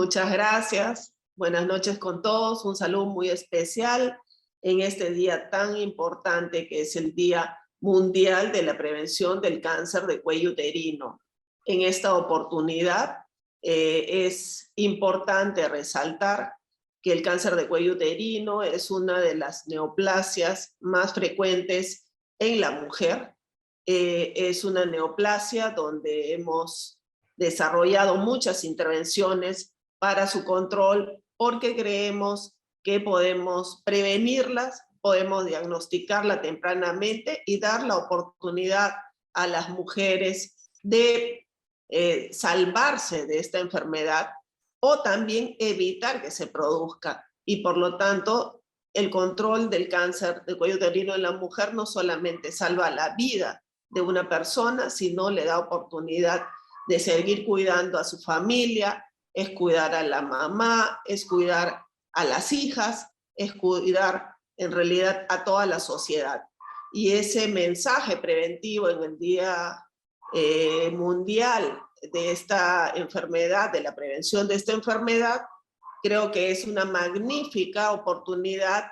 Muchas gracias. Buenas noches con todos. Un saludo muy especial en este día tan importante que es el Día Mundial de la Prevención del Cáncer de Cuello Uterino. En esta oportunidad es importante resaltar que el cáncer de cuello uterino es una de las neoplasias más frecuentes en la mujer. Es una neoplasia donde hemos desarrollado muchas intervenciones para su control porque creemos que podemos prevenirlas, podemos diagnosticarla tempranamente y dar la oportunidad a las mujeres de salvarse de esta enfermedad o también evitar que se produzca. Y por lo tanto, el control del cáncer de cuello uterino en la mujer no solamente salva la vida de una persona, sino le da oportunidad de seguir cuidando a su familia, es cuidar a la mamá, es cuidar a las hijas, es cuidar en realidad a toda la sociedad. Y ese mensaje preventivo en el Día Mundial de esta enfermedad, de la prevención de esta enfermedad, creo que es una magnífica oportunidad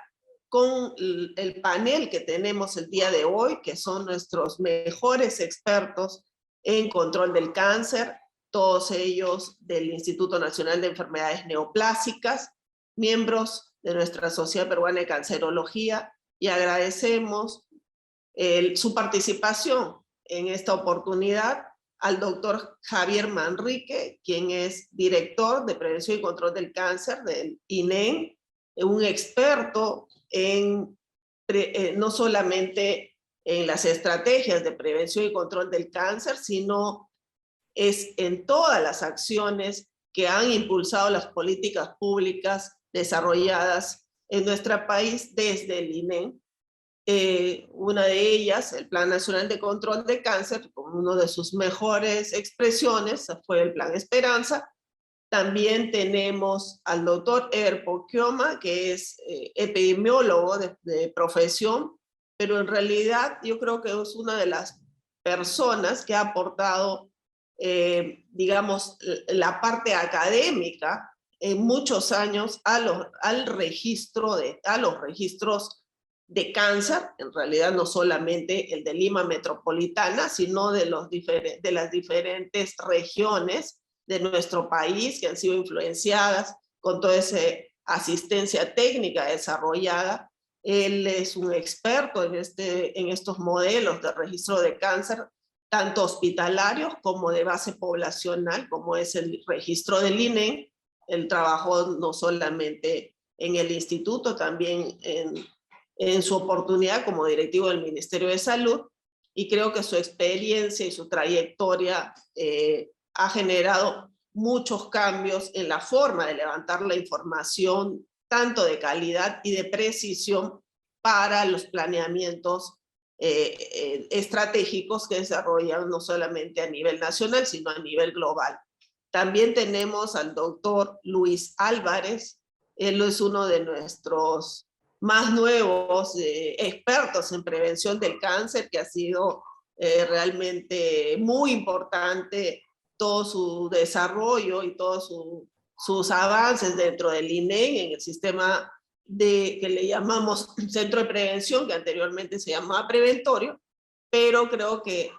con el panel que tenemos el día de hoy, que son nuestros mejores expertos en control del cáncer, todos ellos del Instituto Nacional de Enfermedades Neoplásicas, miembros de nuestra Sociedad Peruana de Cancerología, y agradecemos su participación en esta oportunidad al doctor Javier Manrique, quien es director de Prevención y Control del Cáncer del INEN, un experto en no solamente en las estrategias de prevención y control del cáncer, sino es en todas las acciones que han impulsado las políticas públicas desarrolladas en nuestro país desde el INEN. Una de ellas, el Plan Nacional de Control de Cáncer, como una de sus mejores expresiones, fue el Plan Esperanza. También tenemos al doctor Erpo Kioma, que es epidemiólogo de profesión, pero en realidad yo creo que es una de las personas que ha aportado, digamos, la parte académica en muchos años a los registros de cáncer, en realidad no solamente el de Lima Metropolitana, sino de las diferentes regiones de nuestro país que han sido influenciadas con toda esa asistencia técnica desarrollada. Él es un experto en estos modelos de registro de cáncer, tanto hospitalarios como de base poblacional, como es el registro del INEN. Él trabajó no solamente en el instituto, también en su oportunidad como directivo del Ministerio de Salud, y creo que su experiencia y su trayectoria ha generado muchos cambios en la forma de levantar la información, tanto de calidad y de precisión para los planeamientos estratégicos que desarrollan no solamente a nivel nacional, sino a nivel global. También tenemos al doctor Luis Álvarez. Él es uno de nuestros más nuevos expertos en prevención del cáncer, que ha sido realmente muy importante todo su desarrollo y todos sus avances dentro del INEN en el sistema que le llamamos Centro de Prevención, que anteriormente se llamaba Preventorio, pero creo que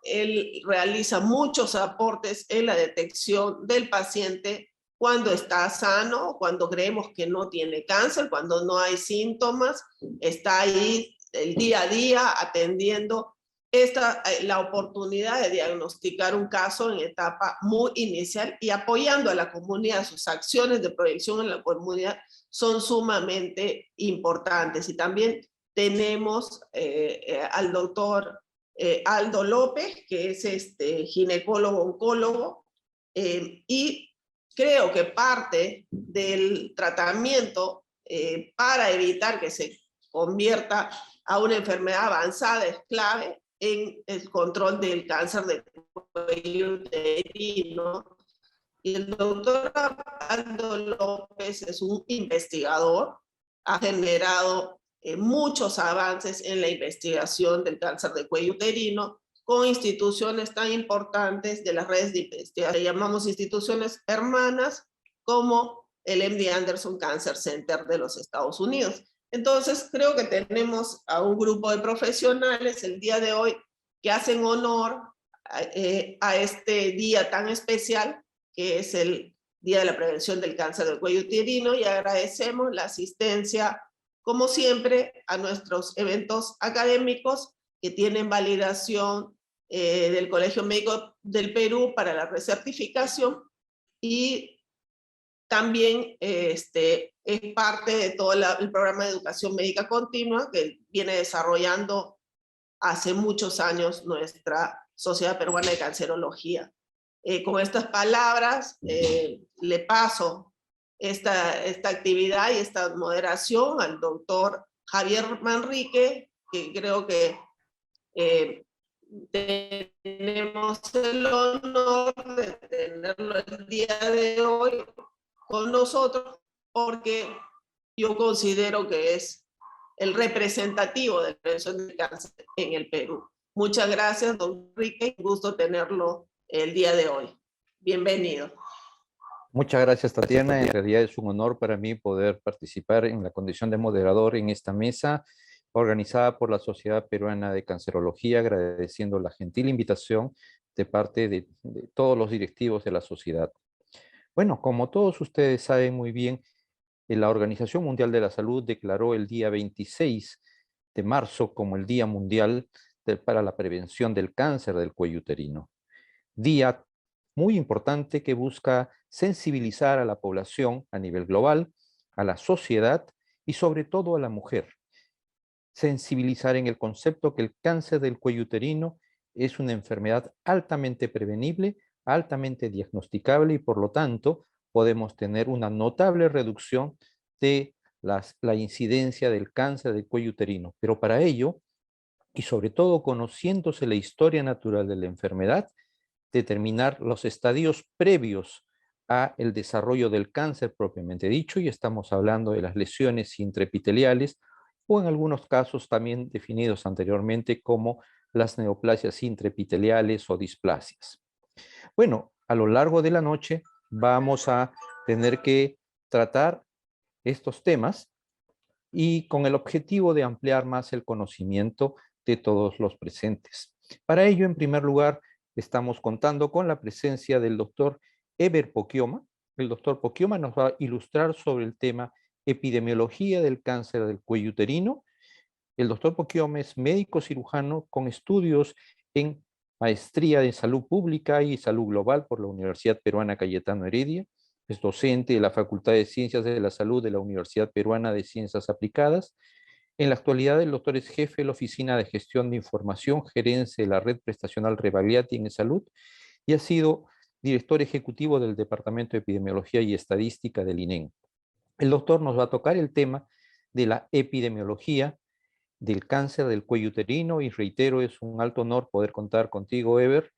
él realiza muchos aportes en la detección del paciente cuando está sano, cuando creemos que no tiene cáncer, cuando no hay síntomas, está ahí el día a día atendiendo la oportunidad de diagnosticar un caso en etapa muy inicial y apoyando a la comunidad. Sus acciones de proyección en la comunidad son sumamente importantes. Y también tenemos al doctor Aldo López, que es ginecólogo-oncólogo, y creo que parte del tratamiento para evitar que se convierta a una enfermedad avanzada es clave en el control del cáncer de cuello uterino. Y el doctor Aldo López es un investigador, ha generado muchos avances en la investigación del cáncer de cuello uterino con instituciones tan importantes de las redes de investigación, que llamamos instituciones hermanas, como el MD Anderson Cancer Center de los Estados Unidos. Entonces, creo que tenemos a un grupo de profesionales el día de hoy que hacen honor a este día tan especial, que es el Día de la Prevención del Cáncer del Cuello Uterino, y agradecemos la asistencia, como siempre, a nuestros eventos académicos que tienen validación del Colegio Médico del Perú para la recertificación, y también es parte de todo el programa de educación médica continua que viene desarrollando hace muchos años nuestra Sociedad Peruana de Cancerología. Con estas palabras le paso esta actividad y esta moderación al doctor Javier Manrique, que creo que tenemos el honor de tenerlo el día de hoy con nosotros, porque yo considero que es el representativo de la prevención del cáncer en el Perú. Muchas gracias, don Enrique, un gusto tenerlo el día de hoy. Bienvenido. Muchas gracias, Tatiana. En realidad es un honor para mí poder participar en la condición de moderador en esta mesa organizada por la Sociedad Peruana de Cancerología, agradeciendo la gentil invitación de parte de todos los directivos de la sociedad. Bueno, como todos ustedes saben muy bien, la Organización Mundial de la Salud declaró el día 26 de marzo como el Día Mundial para la Prevención del Cáncer del Cuello Uterino. Día muy importante que busca sensibilizar a la población a nivel global, a la sociedad y sobre todo a la mujer. Sensibilizar en el concepto que el cáncer del cuello uterino es una enfermedad altamente prevenible, altamente diagnosticable y por lo tanto podemos tener una notable reducción de la incidencia del cáncer del cuello uterino. Pero para ello, y sobre todo conociéndose la historia natural de la enfermedad, determinar los estadios previos a el desarrollo del cáncer propiamente dicho, y estamos hablando de las lesiones intraepiteliales o en algunos casos también definidos anteriormente como las neoplasias intraepiteliales o displasias. Bueno, a lo largo de la noche vamos a tener que tratar estos temas y con el objetivo de ampliar más el conocimiento de todos los presentes. Para ello, en primer lugar, estamos contando con la presencia del doctor Eber Poquioma. El doctor Poquioma nos va a ilustrar sobre el tema epidemiología del cáncer del cuello uterino. El doctor Poquioma es médico cirujano con estudios en maestría en salud pública y salud global por la Universidad Peruana Cayetano Heredia. Es docente de la Facultad de Ciencias de la Salud de la Universidad Peruana de Ciencias Aplicadas. En la actualidad, el doctor es jefe de la Oficina de Gestión de Información, gerencia de la Red Prestacional Rebagliati en Salud y ha sido director ejecutivo del Departamento de Epidemiología y Estadística del INEN. El doctor nos va a tocar el tema de la epidemiología del cáncer del cuello uterino y reitero, es un alto honor poder contar contigo, Eber,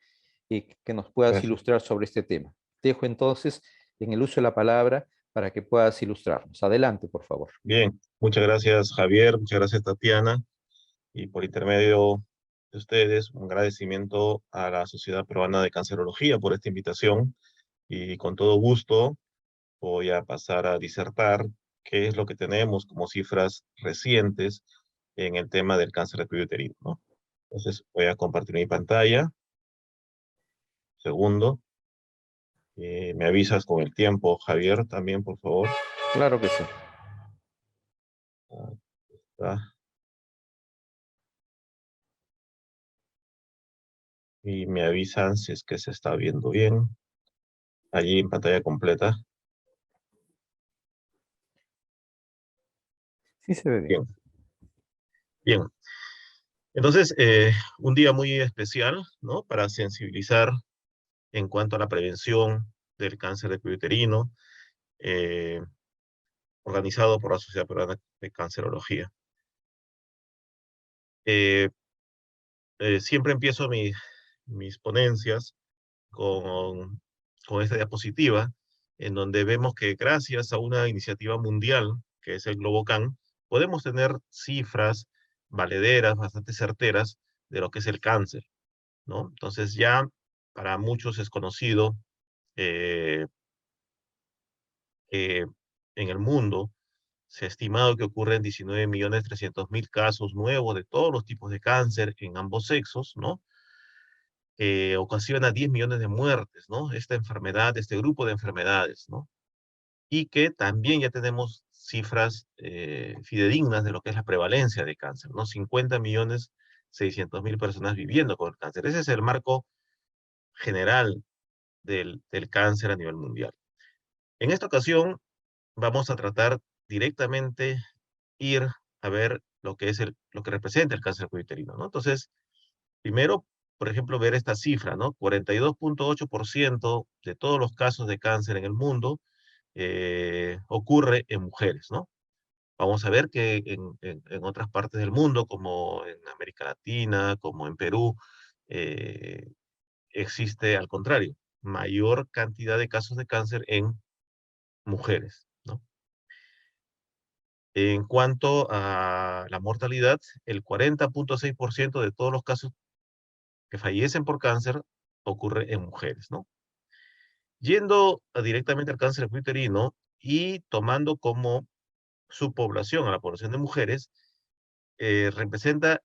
que nos puedas ilustrar sobre este tema. Dejo entonces en el uso de la palabra para que puedas ilustrarnos. Adelante, por favor. Bien, muchas gracias Javier, muchas gracias Tatiana, y por intermedio de ustedes un agradecimiento a la Sociedad Peruana de Cancerología por esta invitación y con todo gusto voy a pasar a disertar qué es lo que tenemos como cifras recientes en el tema del cáncer de cuello uterino, ¿no? Entonces voy a compartir mi pantalla. Segundo. ¿Me avisas con el tiempo, Javier, también, por favor? Claro que sí. Ahí está. Y me avisan si es que se está viendo bien. Allí en pantalla completa. Sí se ve bien. Bien. Bien. Entonces, un día muy especial, ¿no? Para sensibilizar en cuanto a la prevención del cáncer de cuello uterino, organizado por la Sociedad Peruana de Cancerología. Siempre empiezo mis ponencias con esta diapositiva, en donde vemos que gracias a una iniciativa mundial, que es el GloboCan, podemos tener cifras valederas, bastante certeras, de lo que es el cáncer, ¿no? Entonces ya para muchos es conocido en el mundo se ha estimado que ocurren 19.300.000 casos nuevos de todos los tipos de cáncer en ambos sexos, ¿no? Ocasiona 10 millones de muertes, ¿no? Esta enfermedad, este grupo de enfermedades, ¿no? Y que también ya tenemos cifras fidedignas de lo que es la prevalencia de cáncer, ¿no? 50.600.000 personas viviendo con el cáncer. Ese es el marco general del cáncer a nivel mundial. En esta ocasión vamos a tratar directamente ir a ver lo que es lo que representa el cáncer de cuello uterino, ¿no? Entonces, primero, por ejemplo, ver esta cifra, ¿no? 42.8% de todos los casos de cáncer en el mundo ocurre en mujeres, ¿no? Vamos a ver que en otras partes del mundo, como en América Latina, como en Perú, eh, existe al contrario, mayor cantidad de casos de cáncer en mujeres, ¿no? En cuanto a la mortalidad, el 40.6% de todos los casos que fallecen por cáncer ocurre en mujeres, ¿no? Yendo directamente al cáncer uterino y tomando como su población a la población de mujeres, representa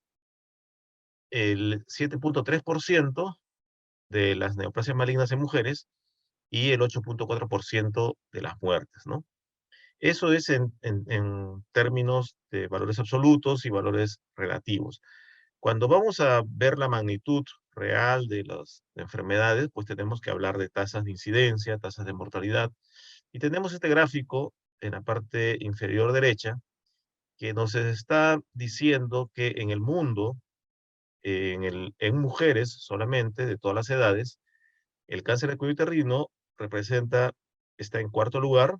el 7.3% de las neoplasias malignas en mujeres y el 8.4% de las muertes, ¿no? Eso es en términos de valores absolutos y valores relativos. Cuando vamos a ver la magnitud real de las enfermedades, pues tenemos que hablar de tasas de incidencia, tasas de mortalidad. Y tenemos este gráfico en la parte inferior derecha que nos está diciendo que en el mundo, en mujeres solamente, de todas las edades, el cáncer de cuello uterino está en cuarto lugar,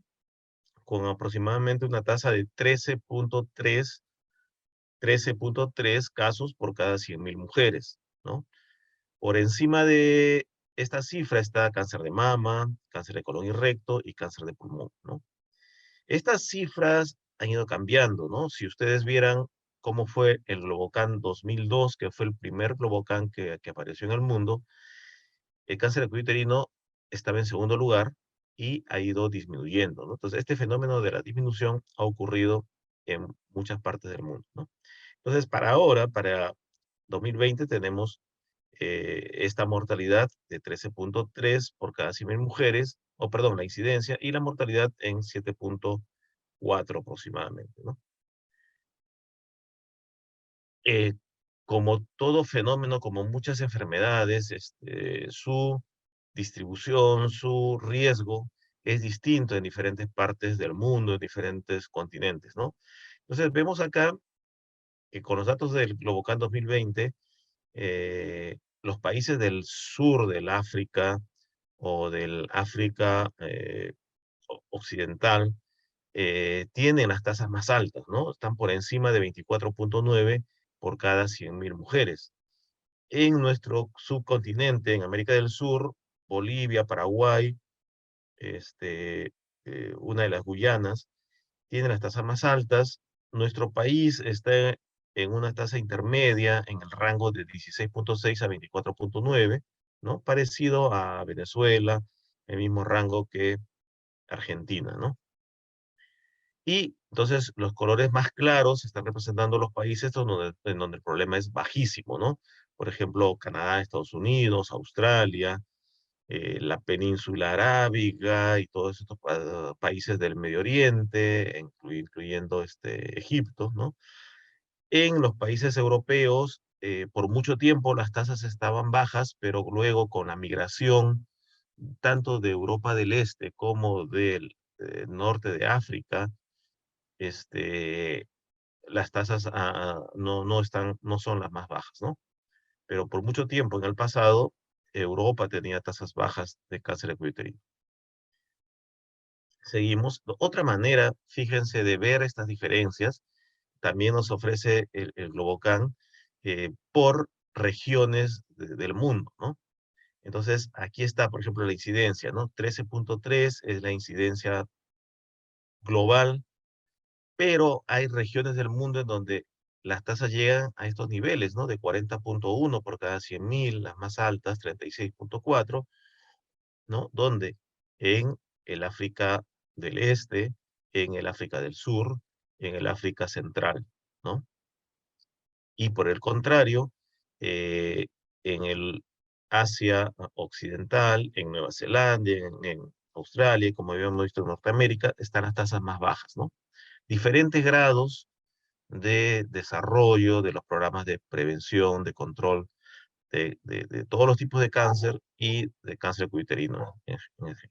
con aproximadamente una tasa de 13.3 casos por cada 100.000 mujeres, ¿no? Por encima de esta cifra está cáncer de mama, cáncer de colon y recto y cáncer de pulmón, ¿no? Estas cifras han ido cambiando, ¿no? Si ustedes vieran cómo fue el Globocan 2002, que fue el primer Globocan que apareció en el mundo, el cáncer de cuello uterino estaba en segundo lugar y ha ido disminuyendo, ¿no? Entonces, este fenómeno de la disminución ha ocurrido en muchas partes del mundo, ¿no? Entonces, para ahora, para 2020, tenemos esta mortalidad de 13.3 por cada 100.000 mujeres, o perdón, la incidencia, y la mortalidad en 7.4 aproximadamente, ¿no? Eh, Como todo fenómeno, como muchas enfermedades, su distribución, su riesgo es distinto en diferentes partes del mundo, en diferentes continentes, ¿no? Entonces vemos acá que con los datos del Globocan 2020, los países del sur del África o del África occidental tienen las tasas más altas, ¿no? Están por encima de 24.9 por cada 100.000 mujeres. En nuestro subcontinente, en América del Sur, Bolivia, Paraguay, una de las Guyanas, tienen las tasas más altas. Nuestro país está en una tasa intermedia en el rango de 16.6 a 24.9, ¿no? Parecido a Venezuela, el mismo rango que Argentina, ¿no? Y entonces los colores más claros están representando los países en donde el problema es bajísimo, ¿no? Por ejemplo, Canadá, Estados Unidos, Australia, la península arábiga y todos estos países del Medio Oriente, incluyendo Egipto, ¿no? En los países europeos, por mucho tiempo las tasas estaban bajas, pero luego con la migración tanto de Europa del Este como del norte de África, este, las tasas no son las más bajas, ¿no? Pero por mucho tiempo en el pasado, Europa tenía tasas bajas de cáncer de cuello uterino. Seguimos. Otra manera, fíjense, de ver estas diferencias, también nos ofrece el Globocan por regiones del mundo, ¿no? Entonces, aquí está, por ejemplo, la incidencia, ¿no? 13.3 es la incidencia global, pero hay regiones del mundo en donde las tasas llegan a estos niveles, ¿no? De 40.1 por cada 100.000, las más altas, 36.4, ¿no? Donde en el África del Este, en el África del Sur, en el África Central, ¿no? Y por el contrario, en el Asia Occidental, en Nueva Zelanda, en Australia, y como habíamos visto en Norteamérica, están las tasas más bajas, ¿no? Diferentes grados de desarrollo de los programas de prevención, de control de todos los tipos de cáncer y de cáncer uterino en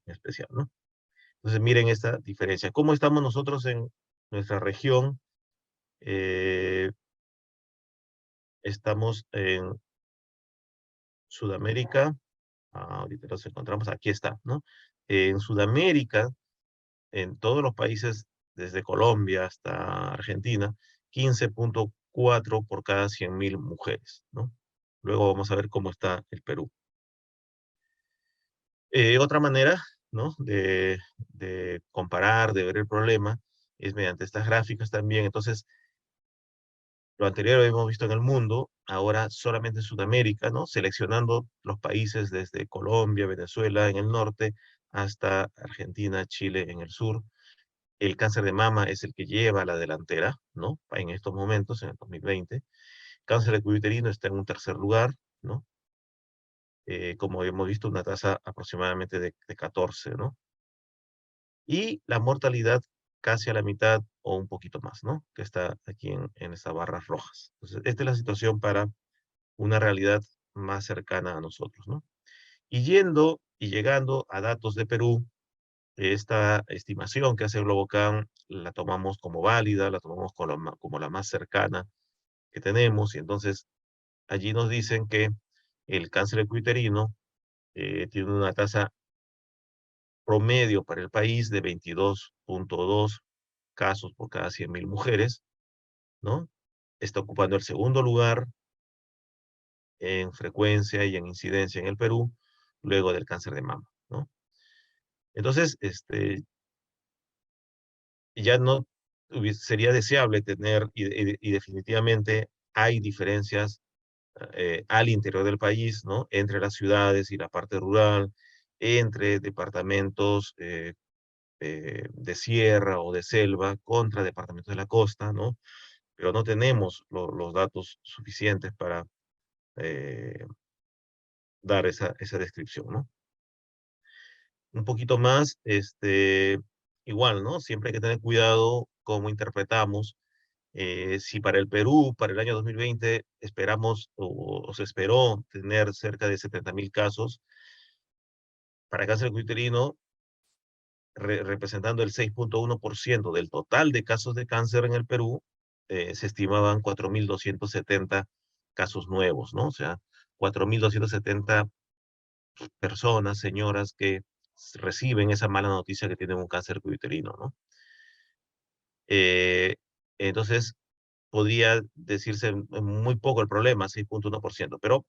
especial, ¿no? Entonces miren esta diferencia. ¿Cómo estamos nosotros en nuestra región? Eh, Estamos en Sudamérica. Ahorita nos encontramos, aquí está, ¿no? En Sudamérica, en todos los países, desde Colombia hasta Argentina, 15.4 por cada 100.000 mujeres, ¿no? Luego vamos a ver cómo está el Perú. Otra manera, ¿no? De comparar, de ver el problema, es mediante estas gráficas también. Entonces, lo anterior lo hemos visto en el mundo, ahora solamente en Sudamérica, ¿no? Seleccionando los países desde Colombia, Venezuela en el norte, hasta Argentina, Chile en el sur. El cáncer de mama es el que lleva la delantera, ¿no? En estos momentos, en el 2020. Cáncer de cuello uterino está en un tercer lugar, ¿no? Como hemos visto, una tasa aproximadamente de 14, ¿no? Y la mortalidad casi a la mitad o un poquito más, ¿no? Que está aquí en estas barras rojas. Entonces, esta es la situación para una realidad más cercana a nosotros, ¿no? Y yendo y llegando a datos de Perú, esta estimación que hace Globocan la tomamos como válida, la tomamos como la más cercana que tenemos, y entonces allí nos dicen que el cáncer uterino tiene una tasa promedio para el país de 22.2 casos por cada 100.000 mujeres, ¿no? Está ocupando el segundo lugar en frecuencia y en incidencia en el Perú, luego del cáncer de mama, ¿no? Entonces, ya no sería deseable tener, y definitivamente hay diferencias al interior del país, ¿no? Entre las ciudades y la parte rural, entre departamentos de sierra o de selva contra departamentos de la costa, ¿no? Pero no tenemos los datos suficientes para eh, dar esa descripción, ¿no? Un poquito más, igual, ¿no? Siempre hay que tener cuidado cómo interpretamos. Si para el Perú, para el año 2020, esperamos o se esperó tener cerca de 70.000 casos, para cáncer uterino, representando el 6.1% del total de casos de cáncer en el Perú, se estimaban 4.270 casos nuevos, ¿no? O sea, 4.270 personas, señoras que reciben esa mala noticia que tienen un cáncer uterino, ¿no? Eh, entonces, podría decirse muy poco el problema, 6.1%, pero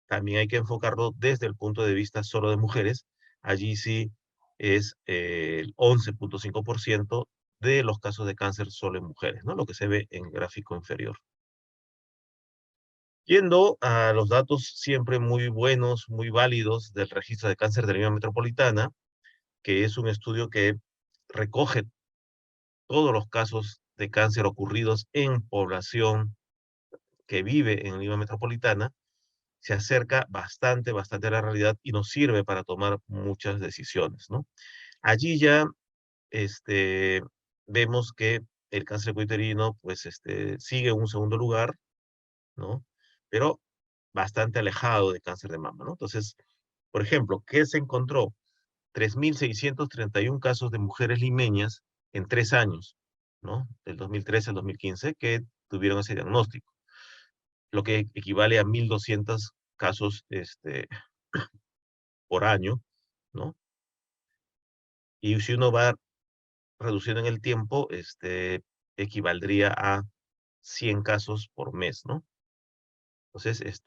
también hay que enfocarlo desde el punto de vista solo de mujeres. Allí sí es el 11.5% de los casos de cáncer solo en mujeres, ¿no? Lo que se ve en el gráfico inferior. Yendo a los datos siempre muy buenos, muy válidos del registro de cáncer de Lima Metropolitana, que es un estudio que recoge todos los casos de cáncer ocurridos en población que vive en Lima Metropolitana, se acerca bastante, bastante a la realidad y nos sirve para tomar muchas decisiones, ¿no? Allí ya este, vemos que el cáncer uterino pues, sigue en un segundo lugar, ¿no? Pero bastante alejado de cáncer de mama, ¿no? Entonces, por ejemplo, ¿qué se encontró? 3.631 casos de mujeres limeñas en 3 años, ¿no? Del 2013 al 2015, que tuvieron ese diagnóstico, lo que equivale a 1.200 casos por año, ¿no? Y si uno va reduciendo en el tiempo, equivaldría a 100 casos por mes, ¿no? Entonces,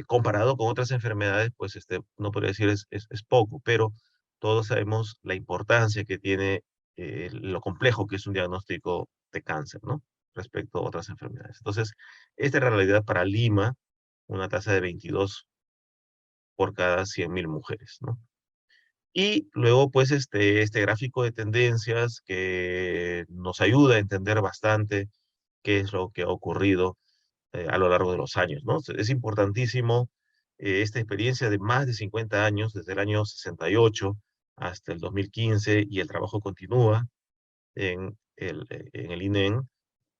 comparado con otras enfermedades, pues no podría decir es poco, pero todos sabemos la importancia que tiene, lo complejo que es un diagnóstico de cáncer, ¿no? Respecto a otras enfermedades. Entonces, esta es la realidad para Lima, una tasa de 22 por cada 100.000 mujeres, ¿no? Y luego, pues, este gráfico de tendencias que nos ayuda a entender bastante qué es lo que ha ocurrido a lo largo de los años, ¿no? Es importantísimo esta experiencia de más de 50 años, desde el año 68 hasta el 2015, y el trabajo continúa en el INEN,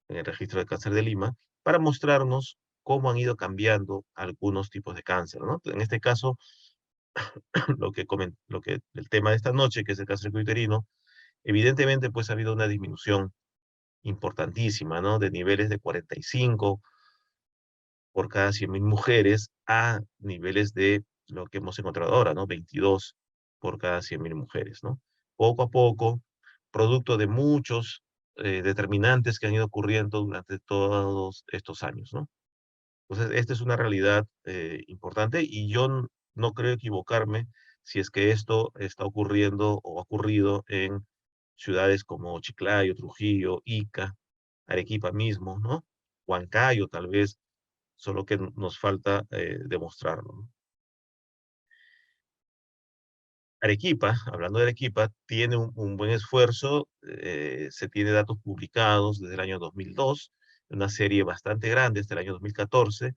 en el Registro de Cáncer de Lima, para mostrarnos cómo han ido cambiando algunos tipos de cáncer, ¿no? En este caso, el tema de esta noche, que es el cáncer uterino, evidentemente, pues ha habido una disminución importantísima, ¿no? De niveles de 45 por cada 100.000 mujeres a niveles de lo que hemos encontrado ahora, ¿no? 22 por cada 100.000 mujeres, ¿no? Poco a poco, producto de muchos determinantes que han ido ocurriendo durante todos estos años, ¿no? Entonces, esta es una realidad importante, y yo no creo equivocarme si es que esto está ocurriendo o ha ocurrido en ciudades como Chiclayo, Trujillo, Ica, Arequipa mismo, ¿no? Huancayo, tal vez, solo que nos falta demostrarlo, ¿no? Arequipa, hablando de Arequipa, tiene un buen esfuerzo, se tiene datos publicados desde el año 2002, una serie bastante grande, hasta el año 2014.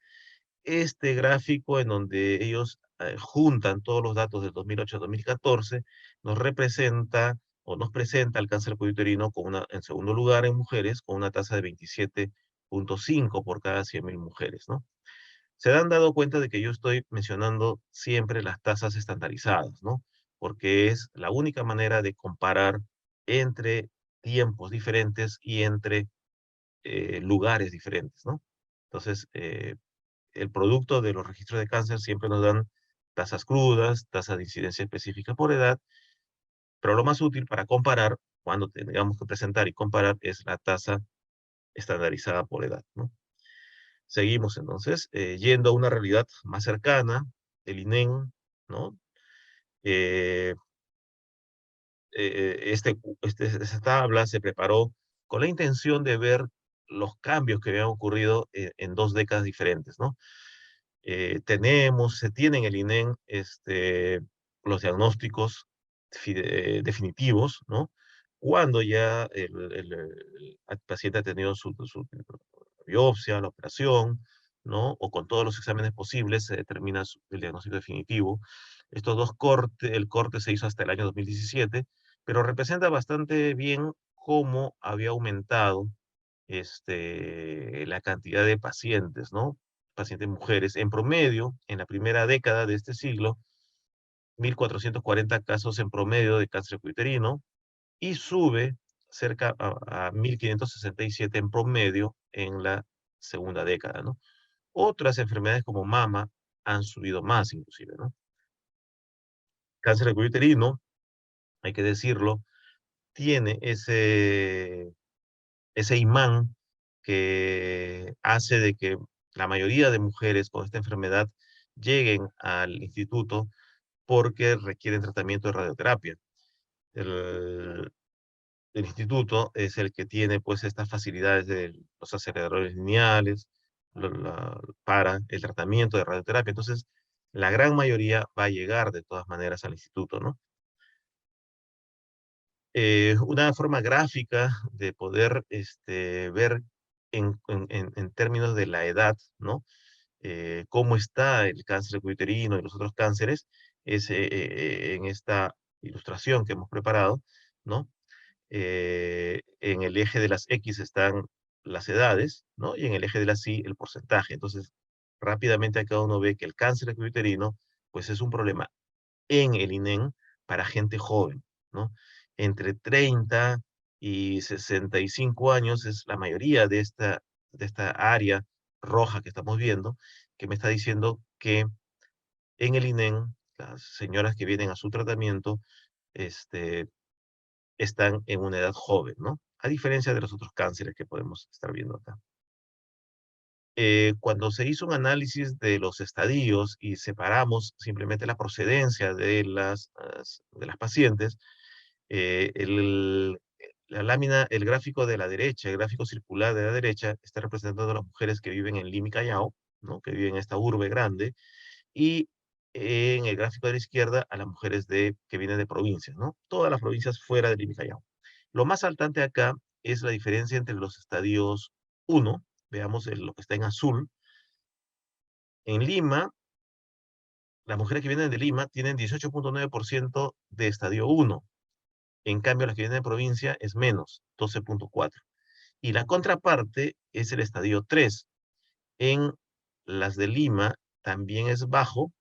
Este gráfico, en donde ellos juntan todos los datos del 2008 a 2014, nos representa o nos presenta el cáncer uterino en segundo lugar en mujeres, con una tasa de 27.5 por cada 100.000 mujeres, ¿no? Se han dado cuenta de que yo estoy mencionando siempre las tasas estandarizadas, ¿no? Porque es la única manera de comparar entre tiempos diferentes y entre lugares diferentes, ¿no? Entonces, el producto de los registros de cáncer siempre nos dan tasas crudas, tasas de incidencia específica por edad, pero lo más útil para comparar, cuando tengamos que presentar y comparar, es la tasa estandarizada por edad, ¿no? Seguimos entonces, yendo a una realidad más cercana, el INEN, ¿no? Eh, esta tabla se preparó con la intención de ver los cambios que habían ocurrido en 2 décadas diferentes, ¿no? Se tiene en el INEN los diagnósticos definitivos, ¿no? Cuando ya el paciente ha tenido su biopsia, la operación, ¿no? O con todos los exámenes posibles se determina el diagnóstico definitivo. El corte se hizo hasta el año 2017, pero representa bastante bien cómo había aumentado la cantidad de pacientes, ¿no? Pacientes mujeres. En promedio, en la primera década de este siglo, 1.440 casos en promedio de cáncer uterino, y sube cerca a 1.567 en promedio en la segunda década, ¿no? Otras enfermedades como mama han subido más inclusive, ¿no? Cáncer de cuello uterino, hay que decirlo, tiene ese imán que hace de que la mayoría de mujeres con esta enfermedad lleguen al instituto porque requieren tratamiento de radioterapia. El, el instituto es el que tiene pues estas facilidades de los aceleradores lineales para el tratamiento de radioterapia. Entonces, la gran mayoría va a llegar de todas maneras al instituto, ¿no? Una forma gráfica de poder ver en términos de la edad, ¿no? Cómo está el cáncer uterino y los otros cánceres, es en esta ilustración que hemos preparado, ¿no? En el eje de las X están las edades, ¿no? Y en el eje de las Y el porcentaje. Entonces, rápidamente acá uno ve que el cáncer uterino, pues es un problema en el INEN para gente joven, ¿no? Entre 30 y 65 años es la mayoría de esta área roja que estamos viendo, que me está diciendo que en el INEN, las señoras que vienen a su tratamiento, este, están en una edad joven, ¿no? A diferencia de los otros cánceres que podemos estar viendo acá. Cuando se hizo un análisis de los estadios y separamos simplemente la procedencia de las pacientes, el gráfico de la derecha, el gráfico circular de la derecha, está representando a las mujeres que viven en Lima y Callao, ¿no? Que viven en esta urbe grande, y en el gráfico de la izquierda a las mujeres que vienen de provincias, ¿no? Todas las provincias fuera de Lima y Callao. Lo más saltante acá es la diferencia entre los estadios 1, veamos lo que está en azul. En Lima, las mujeres que vienen de Lima tienen 18.9% de estadio 1. En cambio, las que vienen de provincia es menos, 12.4. Y la contraparte es el estadio 3. En las de Lima también es bajo,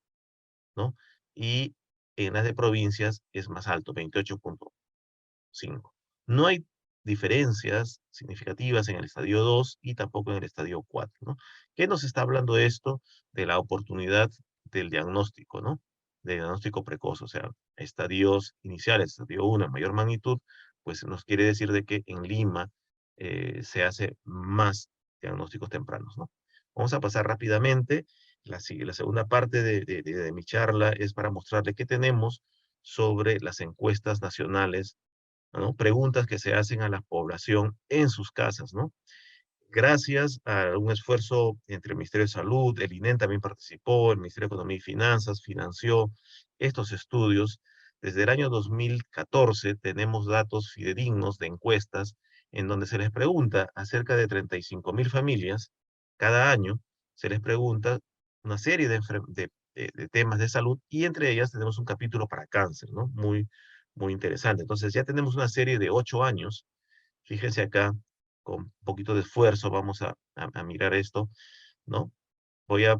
¿no? Y en las de provincias es más alto, 28.5. No hay diferencias significativas en el estadio 2 y tampoco en el estadio 4, ¿no? ¿Qué nos está hablando esto? De la oportunidad del diagnóstico, ¿no? De diagnóstico precoz, o sea, estadios iniciales, estadio 1 en mayor magnitud, pues nos quiere decir de que en Lima se hace más diagnósticos tempranos, ¿no? Vamos a pasar rápidamente. La segunda parte de mi charla es para mostrarle qué tenemos sobre las encuestas nacionales, ¿no? Preguntas que se hacen a la población en sus casas, ¿no? Gracias a un esfuerzo entre el Ministerio de Salud, el INEM también participó, el Ministerio de Economía y Finanzas financió estos estudios. Desde el año 2014 tenemos datos fidedignos de encuestas en donde se les pregunta a cerca de 35.000 familias cada año, se les pregunta una serie de temas de salud y entre ellas tenemos un capítulo para cáncer, ¿no? Muy interesante. Entonces ya tenemos una serie de 8 años. Fíjense acá, con un poquito de esfuerzo vamos a mirar esto, ¿no? Voy a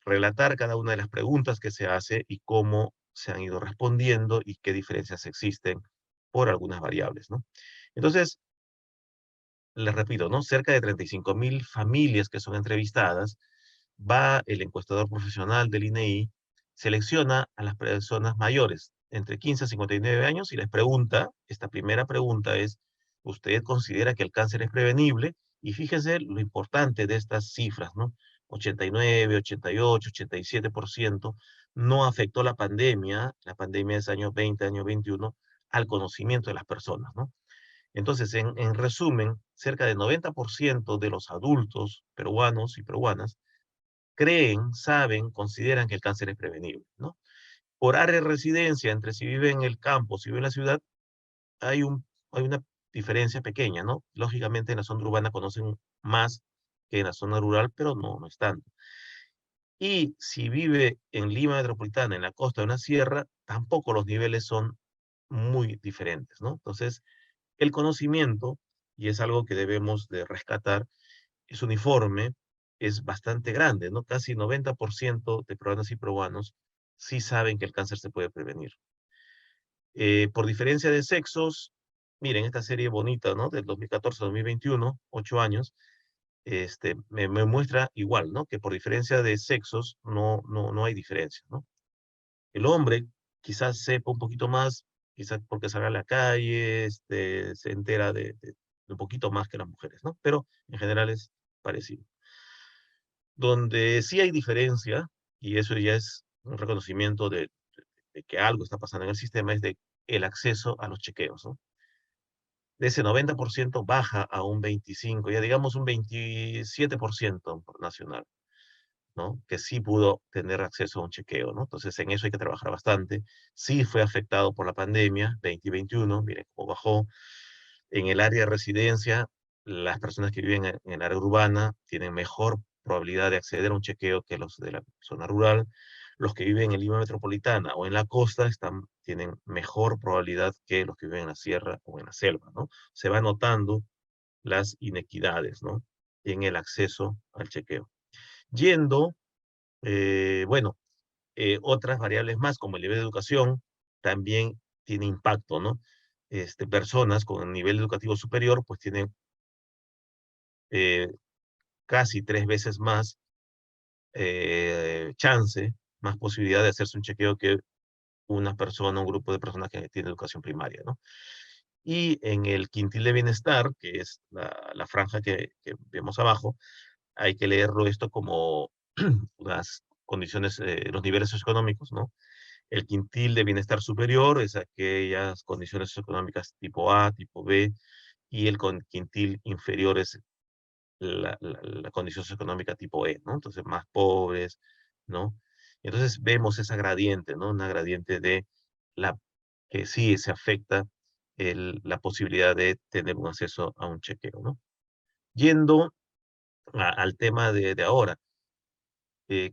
relatar cada una de las preguntas que se hace y cómo se han ido respondiendo y qué diferencias existen por algunas variables, ¿no? Entonces, les repito, ¿no? Cerca de 35.000 familias que son entrevistadas, va el encuestador profesional del INEI, selecciona a las personas mayores entre 15 a 59 años y les pregunta, esta primera pregunta es, ¿usted considera que el cáncer es prevenible? Y fíjese lo importante de estas cifras, ¿no? 89, 88, 87% no afectó la pandemia es año 20, año 21, al conocimiento de las personas, ¿no? Entonces, en resumen, cerca del 90% de los adultos peruanos y peruanas creen, saben, consideran que el cáncer es prevenible, ¿no? Por área de residencia, entre si vive en el campo, si vive en la ciudad, hay una diferencia pequeña, ¿no? Lógicamente en la zona urbana conocen más que en la zona rural, pero no es tanto. Y si vive en Lima Metropolitana, en la costa de una sierra, tampoco los niveles son muy diferentes, ¿no? Entonces, el conocimiento, y es algo que debemos de rescatar, es uniforme, es bastante grande, ¿no? Casi 90% de peruanas y peruanos sí saben que el cáncer se puede prevenir. Por diferencia de sexos, miren esta serie bonita, ¿no? Del 2014 a 2021, 8 años, me muestra igual, ¿no? Que por diferencia de sexos no hay diferencia, ¿no? El hombre quizás sepa un poquito más, quizás porque sale a la calle, se entera de un poquito más que las mujeres, ¿no? Pero en general es parecido. Donde sí hay diferencia, y eso ya es un reconocimiento de que algo está pasando en el sistema, es de el acceso a los chequeos, ¿no? De ese 90% baja a un 25, ya digamos un 27% nacional, ¿no? Que sí pudo tener acceso a un chequeo, ¿no? Entonces, en eso hay que trabajar bastante. Sí fue afectado por la pandemia, 2021, miren cómo bajó. En el área de residencia, las personas que viven en el área urbana tienen mejor probabilidad de acceder a un chequeo que los de la zona rural. Los que viven en Lima Metropolitana o en la costa tienen mejor probabilidad que los que viven en la sierra o en la selva, ¿no? Se va notando las inequidades, ¿no? En el acceso al chequeo. Yendo, bueno, otras variables más, como el nivel de educación, también tiene impacto, ¿no? Personas con el nivel educativo superior, pues tienen eh, casi 3 veces más chance, más posibilidad de hacerse un chequeo que una persona, un grupo de personas que tiene educación primaria, ¿no? Y en el quintil de bienestar, que es la franja que vemos abajo, hay que leerlo esto como unas condiciones, los niveles socioeconómicos, ¿no? El quintil de bienestar superior es aquellas condiciones socioeconómicas tipo A, tipo B, y el quintil inferior es la condición socioeconómica tipo E, ¿no? Entonces, más pobres, ¿no? Entonces vemos esa gradiente, ¿no? Una gradiente de la que sí se afecta la posibilidad de tener un acceso a un chequeo, ¿no? Yendo al tema de ahora,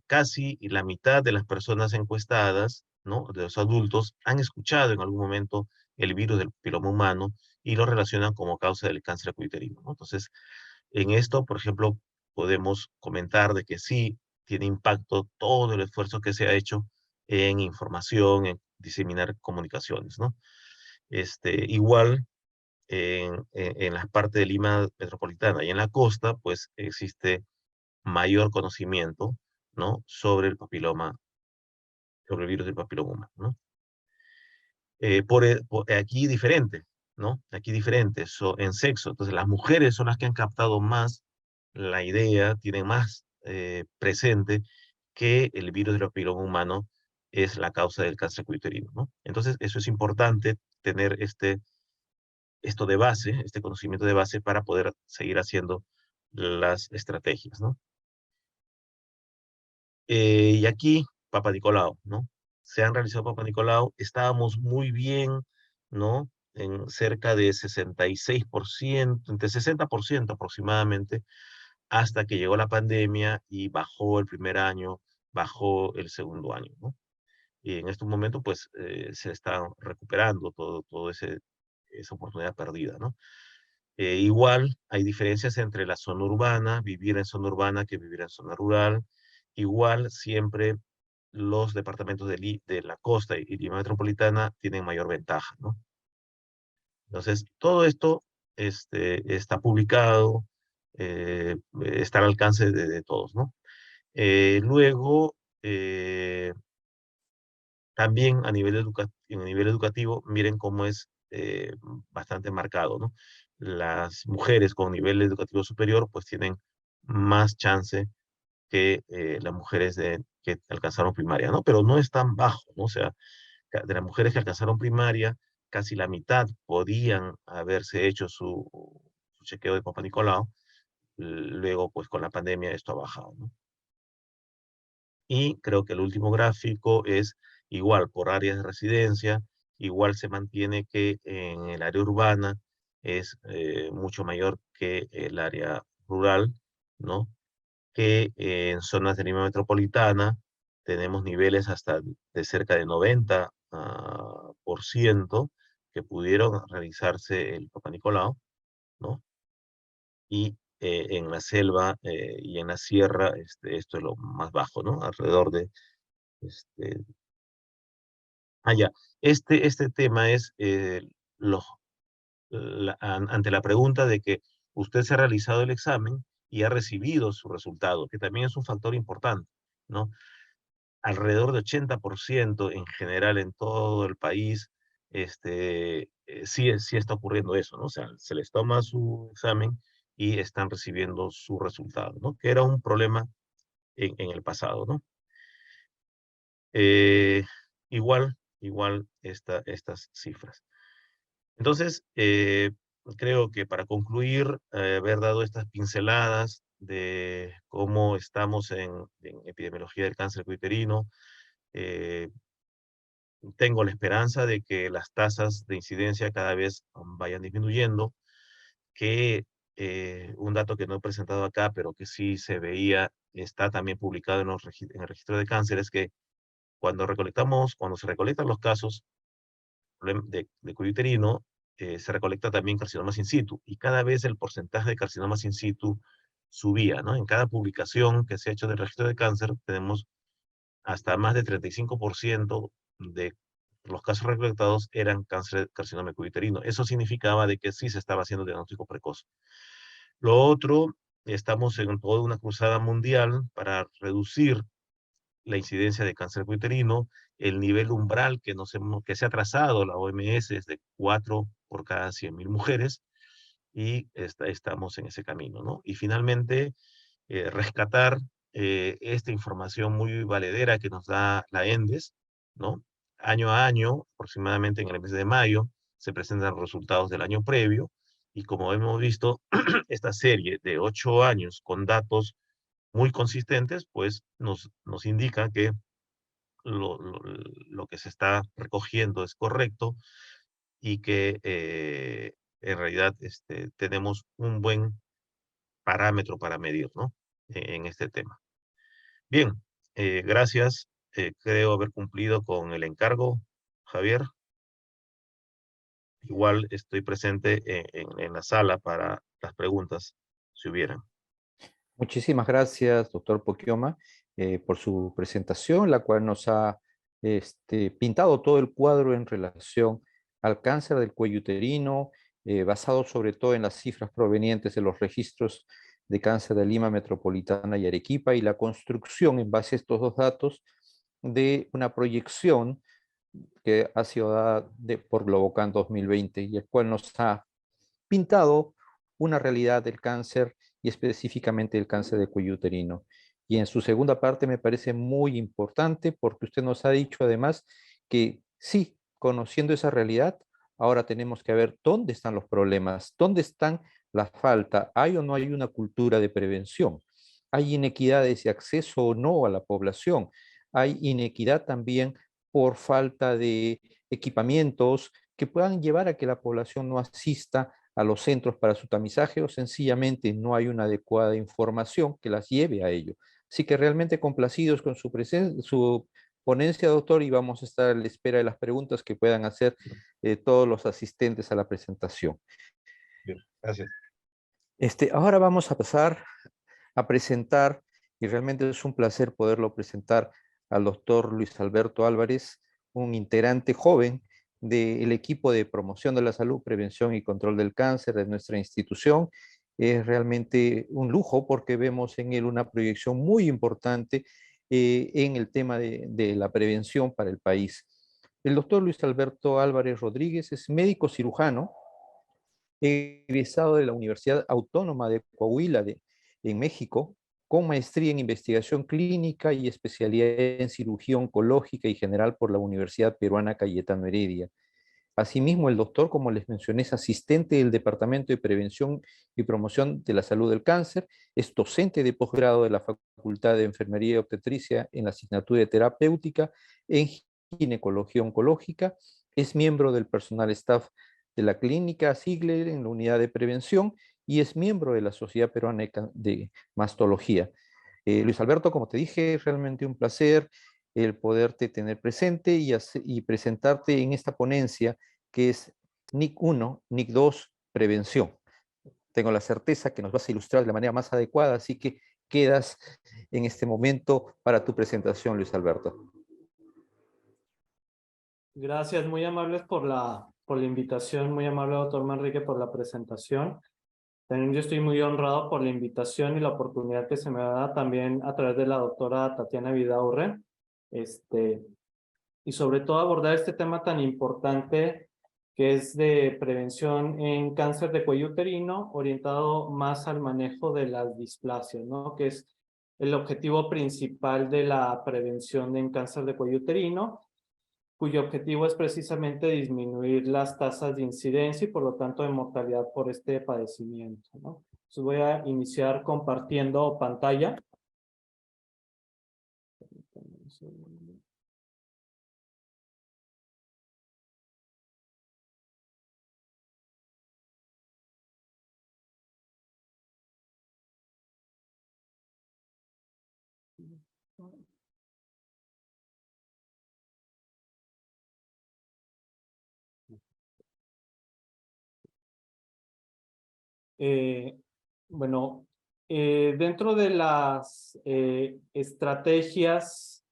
casi la mitad de las personas encuestadas, ¿no? De los adultos, han escuchado en algún momento el virus del papiloma humano y lo relacionan como causa del cáncer acuiterino, ¿no? Entonces, en esto, por ejemplo, podemos comentar de que sí tiene impacto todo el esfuerzo que se ha hecho en información, en diseminar comunicaciones, ¿no? Igual en la parte de Lima metropolitana y en la costa, pues existe mayor conocimiento, ¿no? Sobre el papiloma, sobre el virus del papiloma humano, ¿no? Aquí diferente, ¿no? Aquí diferente, en sexo. Entonces, las mujeres son las que han captado más la idea, tienen más presente que el virus del papiloma humano es la causa del cáncer uterino, ¿no? Entonces, eso es importante tener esto de base, este conocimiento de base para poder seguir haciendo las estrategias, ¿no? Y aquí, Papa Nicolau, ¿no? Se han realizado Papa Nicolau, estábamos muy bien, ¿no? En cerca de 66%, entre 60% aproximadamente, hasta que llegó la pandemia y bajó el primer año, bajó el segundo año, ¿no? Y en estos momentos, pues, se está recuperando todo esa oportunidad perdida, ¿no? Igual hay diferencias entre la zona urbana, vivir en zona urbana que vivir en zona rural. Igual siempre los departamentos de la costa y Lima metropolitana tienen mayor ventaja, ¿no? Entonces, todo esto está publicado, está al alcance de todos, ¿no? Luego, también a nivel educativo, miren cómo es bastante marcado, ¿no? Las mujeres con nivel educativo superior pues tienen más chance que las mujeres que alcanzaron primaria, ¿no? Pero no es tan bajo, ¿no? O sea, de las mujeres que alcanzaron primaria, casi la mitad podían haberse hecho su chequeo de Papa Nicolau. Luego, pues con la pandemia esto ha bajado, ¿no? Y creo que el último gráfico es igual por áreas de residencia, igual se mantiene que en el área urbana es mucho mayor que el área rural, ¿no? Que en zonas de Lima metropolitana tenemos niveles hasta de cerca de 90% que pudieron realizarse el Papa Nicolau, ¿no? Y en la selva y en la sierra esto es lo más bajo, ¿no? Alrededor de este, ya. Este tema es ante la pregunta de que usted se ha realizado el examen y ha recibido su resultado, que también es un factor importante, ¿no? Alrededor de 80% en general en todo el país, sí está ocurriendo eso, ¿no? O sea, se les toma su examen y están recibiendo su resultado, ¿no? Que era un problema en el pasado, ¿no? Eh, igual estas cifras. Entonces, creo que para concluir, haber dado estas pinceladas de cómo estamos en epidemiología del cáncer uterino, eh, tengo la esperanza de que las tasas de incidencia cada vez vayan disminuyendo, que un dato que no he presentado acá, pero que sí se veía, está también publicado en el registro de cáncer, es que cuando se recolectan los casos de cuello uterino, se recolecta también carcinomas in situ, y cada vez el porcentaje de carcinomas in situ subía, ¿no? En cada publicación que se ha hecho del registro de cáncer, tenemos hasta más de 35% de los casos recolectados eran carcinoma de cuello uterino. Eso significaba de que sí se estaba haciendo diagnóstico precoz. Lo otro, estamos en toda una cruzada mundial para reducir la incidencia de cáncer uterino, el nivel umbral que se ha trazado la OMS es de 4 por cada 100.000 mujeres, y estamos en ese camino, ¿no? Y finalmente, rescatar esta información muy valedera que nos da la ENDES, ¿no? Año a año, aproximadamente en el mes de mayo, se presentan los resultados del año previo, y como hemos visto, esta serie de 8 años con datos muy consistentes, pues nos indica que lo que se está recogiendo es correcto y que en realidad tenemos un buen parámetro para medir, ¿no? En este tema. Bien, gracias. Creo haber cumplido con el encargo, Javier. Igual estoy presente en la sala para las preguntas, si hubieran. Muchísimas gracias, doctor Poquioma, por su presentación, la cual nos ha pintado todo el cuadro en relación al cáncer del cuello uterino, basado sobre todo en las cifras provenientes de los registros de cáncer de Lima Metropolitana y Arequipa y la construcción en base a estos dos datos de una proyección que ha sido dada por Globocan 2020 y el cual nos ha pintado una realidad del cáncer y específicamente el cáncer de cuello uterino. Y en su segunda parte me parece muy importante porque usted nos ha dicho además que sí, conociendo esa realidad, ahora tenemos que ver dónde están los problemas, dónde están las faltas, hay o no hay una cultura de prevención, hay inequidades de acceso o no a la población, hay inequidad también por falta de equipamientos que puedan llevar a que la población no asista a los centros para su tamizaje o sencillamente no hay una adecuada información que las lleve a ello. Así que realmente complacidos con su ponencia, doctor, y vamos a estar a la espera de las preguntas que puedan hacer todos los asistentes a la presentación. Bien, gracias. Ahora vamos a pasar a presentar, y realmente es un placer poderlo presentar al doctor Luis Alberto Álvarez, un integrante joven del equipo de promoción de la salud, prevención y control del cáncer de nuestra institución. Es realmente un lujo porque vemos en él una proyección muy importante en el tema de la prevención para el país. El doctor Luis Alberto Álvarez Rodríguez es médico cirujano, egresado de la Universidad Autónoma de Coahuila en México, con maestría en investigación clínica y especialidad en cirugía oncológica y general por la Universidad Peruana Cayetano Heredia. Asimismo, el doctor, como les mencioné, es asistente del Departamento de Prevención y Promoción de la Salud del Cáncer, es docente de posgrado de la Facultad de Enfermería y Obstetricia en la asignatura de Terapéutica en Ginecología Oncológica, es miembro del personal staff de la Clínica Ziegler en la Unidad de Prevención y es miembro de la Sociedad Peruana de Mastología. Luis Alberto, como te dije, es realmente un placer el poderte tener presente y presentarte en esta ponencia que es NIC 1, NIC 2, prevención. Tengo la certeza que nos vas a ilustrar de la manera más adecuada, así que quedas en este momento para tu presentación, Luis Alberto. Gracias, muy amables por la invitación, muy amable doctor Manrique por la presentación. También yo estoy muy honrado por la invitación y la oportunidad que se me da también a través de la doctora Tatiana Vidaurre, y sobre todo abordar este tema tan importante que es de prevención en cáncer de cuello uterino, orientado más al manejo de las displasias, ¿no? Que es el objetivo principal de la prevención en cáncer de cuello uterino, cuyo objetivo es precisamente disminuir las tasas de incidencia y por lo tanto de mortalidad por este padecimiento, ¿no? Entonces voy a iniciar compartiendo pantalla. Bueno, dentro de las estrategias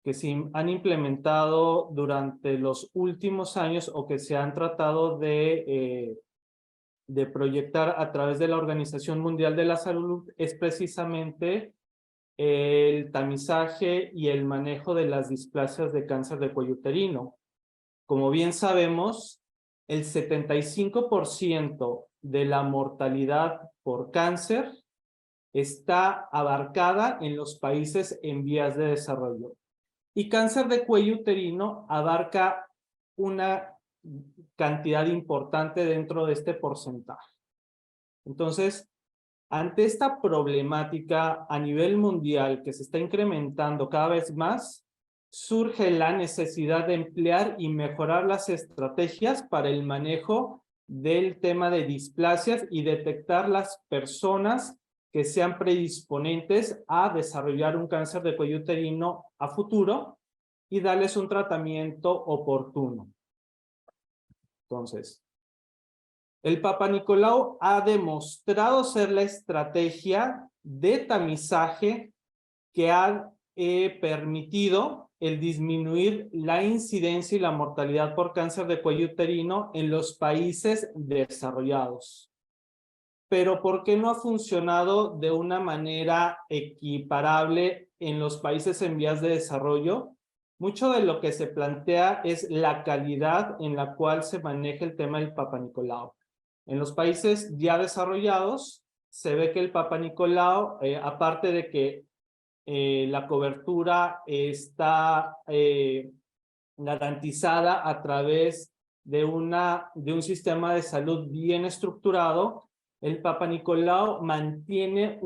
que se han implementado durante los últimos años o que se han tratado de proyectar a través de la Organización Mundial de la Salud es precisamente el tamizaje y el manejo de las displasias de cáncer de cuello uterino. Como bien sabemos, el 75% de la mortalidad por cáncer está abarcada en los países en vías de desarrollo. Y cáncer de cuello uterino abarca una cantidad importante dentro de este porcentaje. Entonces, ante esta problemática a nivel mundial que se está incrementando cada vez más, surge la necesidad de emplear y mejorar las estrategias para el manejo del tema de displasias y detectar las personas que sean predisponentes a desarrollar un cáncer de cuello uterino a futuro y darles un tratamiento oportuno. Entonces, el Papa Nicolau ha demostrado ser la estrategia de tamizaje que ha permitido el disminuir la incidencia y la mortalidad por cáncer de cuello uterino en los países desarrollados. Pero ¿por qué no ha funcionado de una manera equiparable en los países en vías de desarrollo? Mucho de lo que se plantea es la calidad en la cual se maneja el tema del Papa Nicolau. En los países ya desarrollados, se ve que el Papa Nicolau, aparte de que la cobertura está garantizada a través de un sistema de salud bien estructurado, el Papa Nicolau mantiene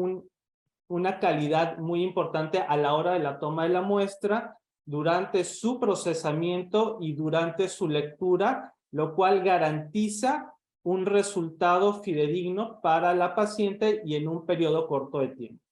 una calidad muy importante a la hora de la toma de la muestra, durante su procesamiento y durante su lectura, lo cual garantiza un resultado fidedigno para la paciente y en un periodo corto de tiempo.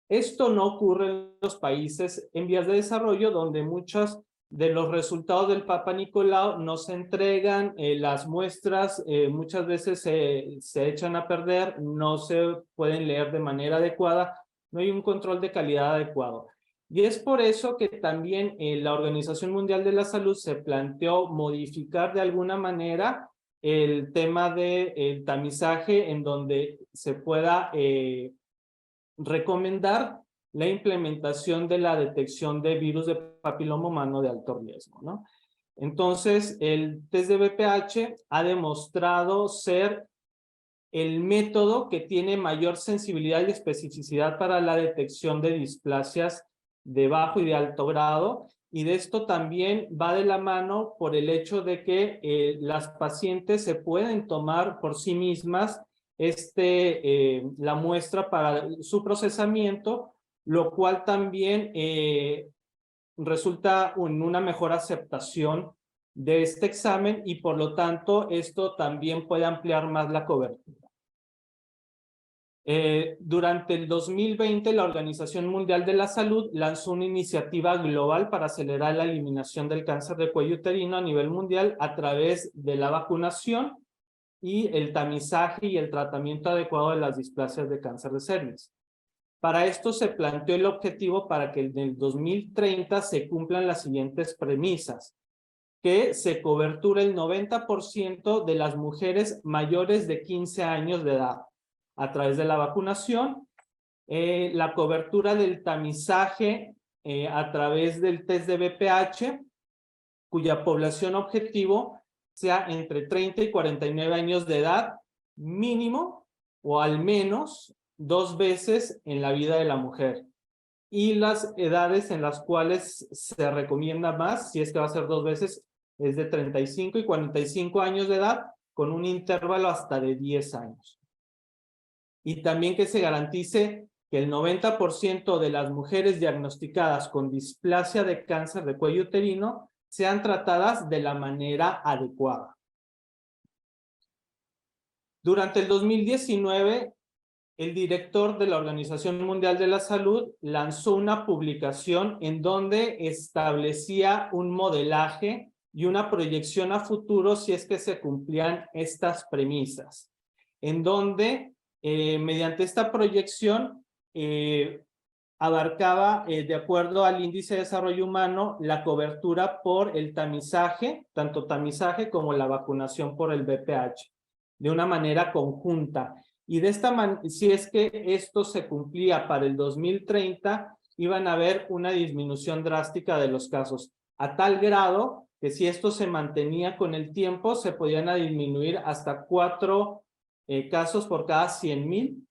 Esto no ocurre en los países en vías de desarrollo, donde muchos de los resultados del Papa Nicolau no se entregan, las muestras muchas veces se echan a perder, no se pueden leer de manera adecuada, no hay un control de calidad adecuado. Y es por eso que también la Organización Mundial de la Salud se planteó modificar de alguna manera el tema del tamizaje, en donde se pueda recomendar la implementación de la detección de virus de papiloma humano de alto riesgo, ¿no? Entonces, el test de BPH ha demostrado ser el método que tiene mayor sensibilidad y especificidad para la detección de displasias de bajo y de alto grado, y de esto también va de la mano por el hecho de que las pacientes se pueden tomar por sí mismas la muestra para su procesamiento, lo cual también resulta en una mejor aceptación de este examen, y por lo tanto esto también puede ampliar más la cobertura. Durante el 2020, la Organización Mundial de la Salud lanzó una iniciativa global para acelerar la eliminación del cáncer de cuello uterino a nivel mundial a través de la vacunación y el tamizaje y el tratamiento adecuado de las displasias de cáncer de cervix. Para esto se planteó el objetivo para que en el 2030 se cumplan las siguientes premisas: que se cobertura el 90% de las mujeres mayores de 15 años de edad a través de la vacunación, la cobertura del tamizaje a través del test de BPH, cuya población objetivo sea entre 30 y 49 años de edad mínimo, o al menos 2 veces en la vida de la mujer. Y las edades en las cuales se recomienda más, si es que va a ser 2 veces, es de 35 y 45 años de edad, con un intervalo hasta de 10 años. Y también que se garantice que el 90% de las mujeres diagnosticadas con displasia de cáncer de cuello uterino sean tratadas de la manera adecuada. Durante el 2019, el director de la Organización Mundial de la Salud lanzó una publicación en donde establecía un modelaje y una proyección a futuro si es que se cumplían estas premisas, en donde mediante esta proyección abarcaba, de acuerdo al índice de desarrollo humano, la cobertura por el tamizaje, tanto tamizaje como la vacunación por el BPH, de una manera conjunta. Y de esta manera, si es que esto se cumplía para el 2030, iban a haber una disminución drástica de los casos, a tal grado que si esto se mantenía con el tiempo, se podían disminuir hasta 4 casos por cada 100,000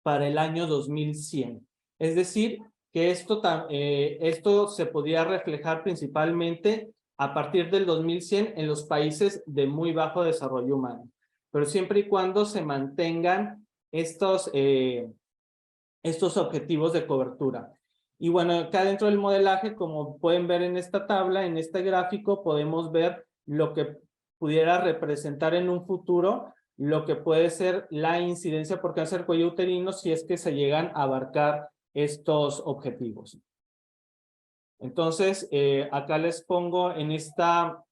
para el año 2100. Es decir, que esto se podía reflejar principalmente a partir del 2100 en los países de muy bajo desarrollo humano, pero siempre y cuando se mantengan estos objetivos de cobertura. Y bueno, acá dentro del modelaje, como pueden ver en esta tabla, en este gráfico, podemos ver lo que pudiera representar en un futuro lo que puede ser la incidencia por cáncer de cuello uterino si es que se llegan a abarcar estos objetivos. Entonces, acá les pongo en esta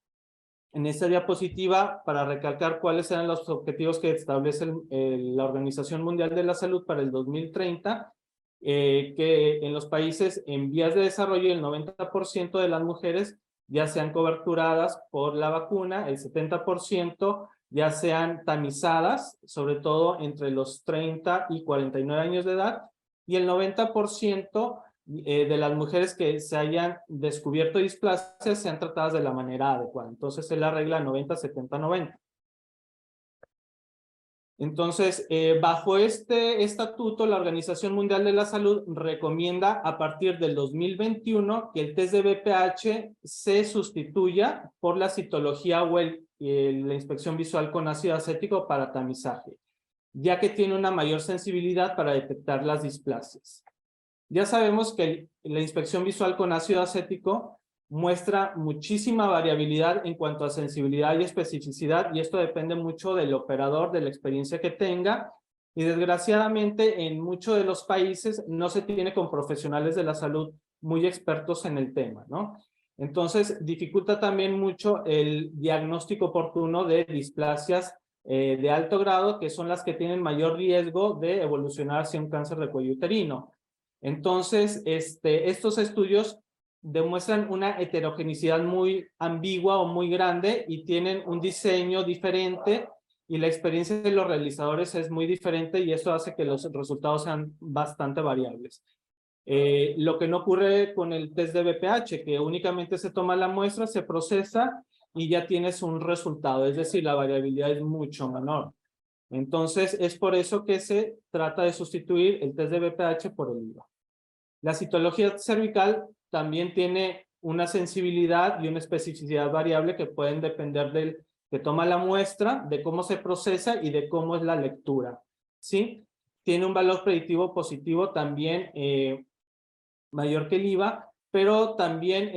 diapositiva para recalcar cuáles eran los objetivos que establece la Organización Mundial de la Salud para el 2030, que en los países en vías de desarrollo el 90% de las mujeres ya sean coberturadas por la vacuna, el 70% ya sean tamizadas, sobre todo entre los 30 y 49 años de edad, y el 90% de las mujeres que se hayan descubierto displasias sean tratadas de la manera adecuada. Entonces es la regla 90-70-90. Entonces, bajo este estatuto, la Organización Mundial de la Salud recomienda a partir del 2021 que el test de BPH se sustituya por la citología o la inspección visual con ácido acético para tamizaje, ya que tiene una mayor sensibilidad para detectar las displasias. Ya sabemos que la inspección visual con ácido acético muestra muchísima variabilidad en cuanto a sensibilidad y especificidad, y esto depende mucho del operador, de la experiencia que tenga, y desgraciadamente en muchos de los países no se tiene con profesionales de la salud muy expertos en el tema, ¿no? Entonces dificulta también mucho el diagnóstico oportuno de displasias de alto grado, que son las que tienen mayor riesgo de evolucionar hacia un cáncer de cuello uterino. Entonces, estos estudios demuestran una heterogeneidad muy ambigua o muy grande y tienen un diseño diferente y la experiencia de los realizadores es muy diferente y eso hace que los resultados sean bastante variables. Lo que no ocurre con el test de BPH, que únicamente se toma la muestra, se procesa y ya tienes un resultado, es decir, la variabilidad es mucho menor. Entonces, es por eso que se trata de sustituir el test de BPH por el IVA. La citología cervical también tiene una sensibilidad y una especificidad variable que pueden depender del que toma la muestra, de cómo se procesa y de cómo es la lectura, ¿sí? Tiene un valor predictivo positivo también mayor que el IVA, pero también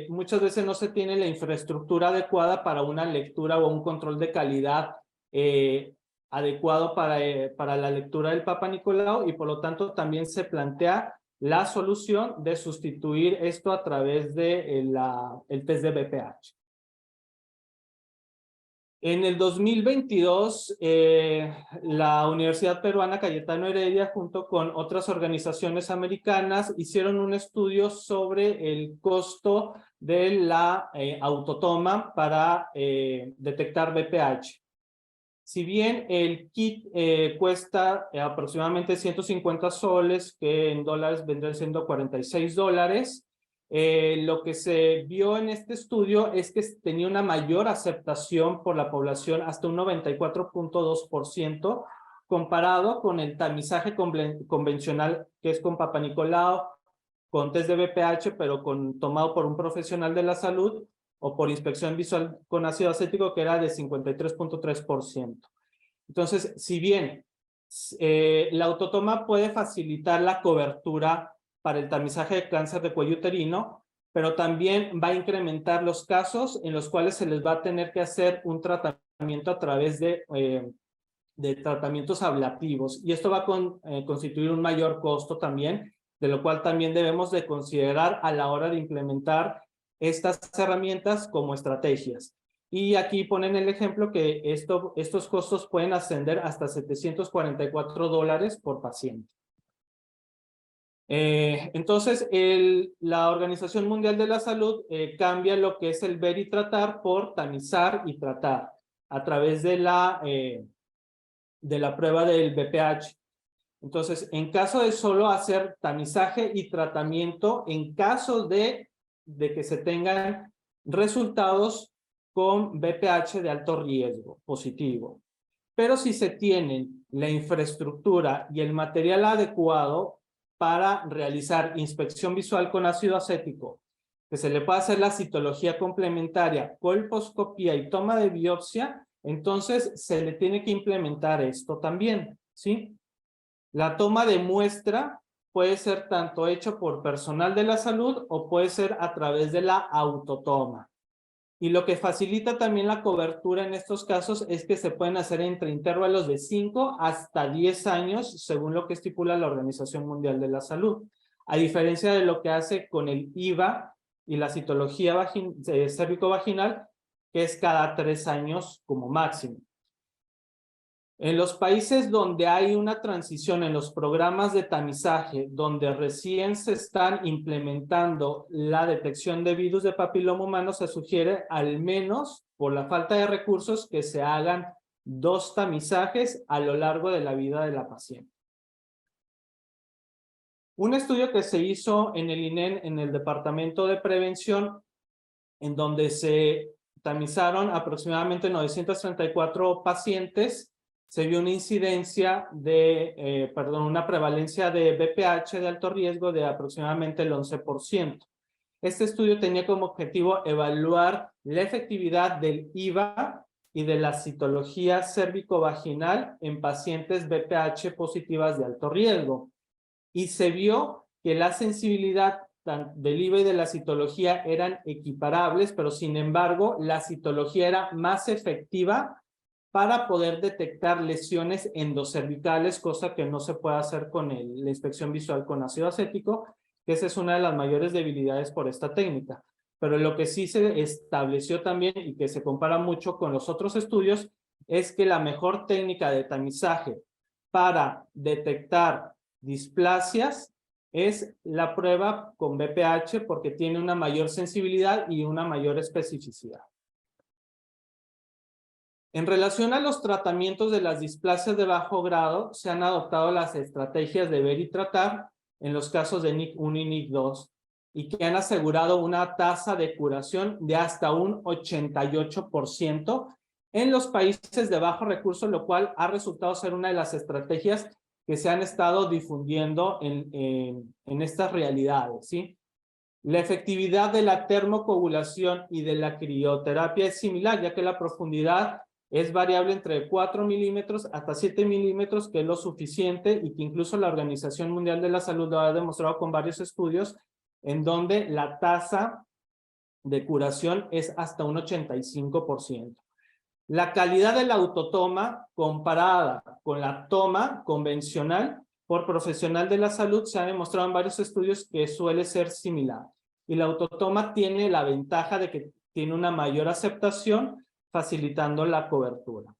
muchas veces no se tiene la infraestructura adecuada para una lectura o un control de calidad adecuado para la lectura del Papa Nicolau y por lo tanto también se plantea la solución de sustituir esto a través de el test de BPH. En el 2022, la Universidad Peruana Cayetano Heredia, junto con otras organizaciones americanas, hicieron un estudio sobre el costo de la autotoma para detectar BPH. Si bien el kit cuesta aproximadamente 150 soles, que en dólares vendrían siendo $46, lo que se vio en este estudio es que tenía una mayor aceptación por la población, hasta un 94.2%, comparado con el tamizaje convencional, que es con Papa Nicolau, con test de BPH, pero tomado por un profesional de la salud, o por inspección visual con ácido acético, que era de 53.3%. Entonces, si bien la autotoma puede facilitar la cobertura para el tamizaje de cáncer de cuello uterino, pero también va a incrementar los casos en los cuales se les va a tener que hacer un tratamiento a través de tratamientos ablativos, y esto va a constituir un mayor costo también, de lo cual también debemos de considerar a la hora de implementar estas herramientas como estrategias. Y aquí ponen el ejemplo que estos costos pueden ascender hasta $744 por paciente. Entonces, la Organización Mundial de la Salud cambia lo que es el ver y tratar por tamizar y tratar a través de la prueba del BPH. Entonces, en caso de solo hacer tamizaje y tratamiento, en caso de que se tengan resultados con BPH de alto riesgo positivo. Pero si se tienen la infraestructura y el material adecuado para realizar inspección visual con ácido acético, que se le pueda hacer la citología complementaria, colposcopía y toma de biopsia, entonces se le tiene que implementar esto también, ¿sí? La toma de muestra puede ser tanto hecho por personal de la salud o puede ser a través de la autotoma. Y lo que facilita también la cobertura en estos casos es que se pueden hacer entre intervalos de 5 hasta 10 años, según lo que estipula la Organización Mundial de la Salud. A diferencia de lo que hace con el IVA y la citología cérvico-vaginal, que es cada 3 años como máximo. En los países donde hay una transición en los programas de tamizaje, donde recién se están implementando la detección de virus de papiloma humano, se sugiere al menos, por la falta de recursos, que se hagan 2 tamizajes a lo largo de la vida de la paciente. Un estudio que se hizo en el INEN, en el Departamento de Prevención, en donde se tamizaron aproximadamente 934 pacientes, se vio una incidencia de, una prevalencia de BPH de alto riesgo de aproximadamente el 11%. Este estudio tenía como objetivo evaluar la efectividad del IVA y de la citología cérvico-vaginal en pacientes BPH positivas de alto riesgo. Y se vio que la sensibilidad del IVA y de la citología eran equiparables, pero sin embargo, la citología era más efectiva para poder detectar lesiones endocervicales, cosa que no se puede hacer con la inspección visual con ácido acético, que esa es una de las mayores debilidades por esta técnica. Pero lo que sí se estableció también y que se compara mucho con los otros estudios es que la mejor técnica de tamizaje para detectar displasias es la prueba con BPH porque tiene una mayor sensibilidad y una mayor especificidad. En relación a los tratamientos de las displasias de bajo grado, se han adoptado las estrategias de ver y tratar en los casos de NIC1 y NIC2 y que han asegurado una tasa de curación de hasta un 88% en los países de bajo recurso, lo cual ha resultado ser una de las estrategias que se han estado difundiendo en estas realidades, ¿sí? La efectividad de la termocoagulación y de la crioterapia es similar, ya que la profundidad es variable entre 4 milímetros hasta 7 milímetros, que es lo suficiente y que incluso la Organización Mundial de la Salud lo ha demostrado con varios estudios, en donde la tasa de curación es hasta un 85%. La calidad de la autotoma comparada con la toma convencional por profesional de la salud se ha demostrado en varios estudios que suele ser similar. Y la autotoma tiene la ventaja de que tiene una mayor aceptación, facilitando la cobertura.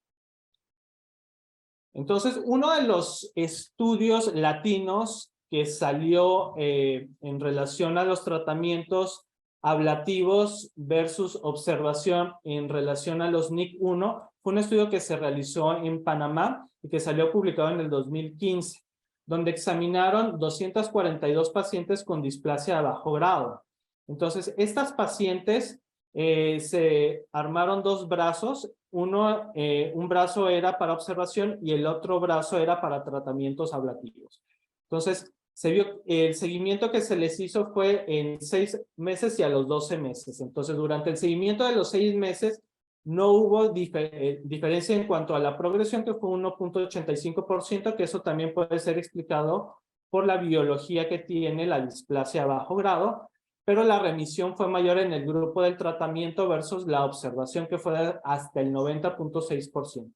Entonces, uno de los estudios latinos que salió en relación a los tratamientos ablativos versus observación en relación a los NIC1 fue un estudio que se realizó en Panamá y que salió publicado en el 2015, donde examinaron 242 pacientes con displasia de bajo grado. Entonces, estas pacientes se armaron 2 brazos, un brazo era para observación y el otro brazo era para tratamientos ablativos. Entonces, se vio, el seguimiento que se les hizo fue en 6 meses y a los 12 meses. Entonces, durante el seguimiento de los 6 meses, no hubo diferencia en cuanto a la progresión, que fue 1.85%, que eso también puede ser explicado por la biología que tiene la displasia a bajo grado, pero la remisión fue mayor en el grupo del tratamiento versus la observación, que fue hasta el 90.6%.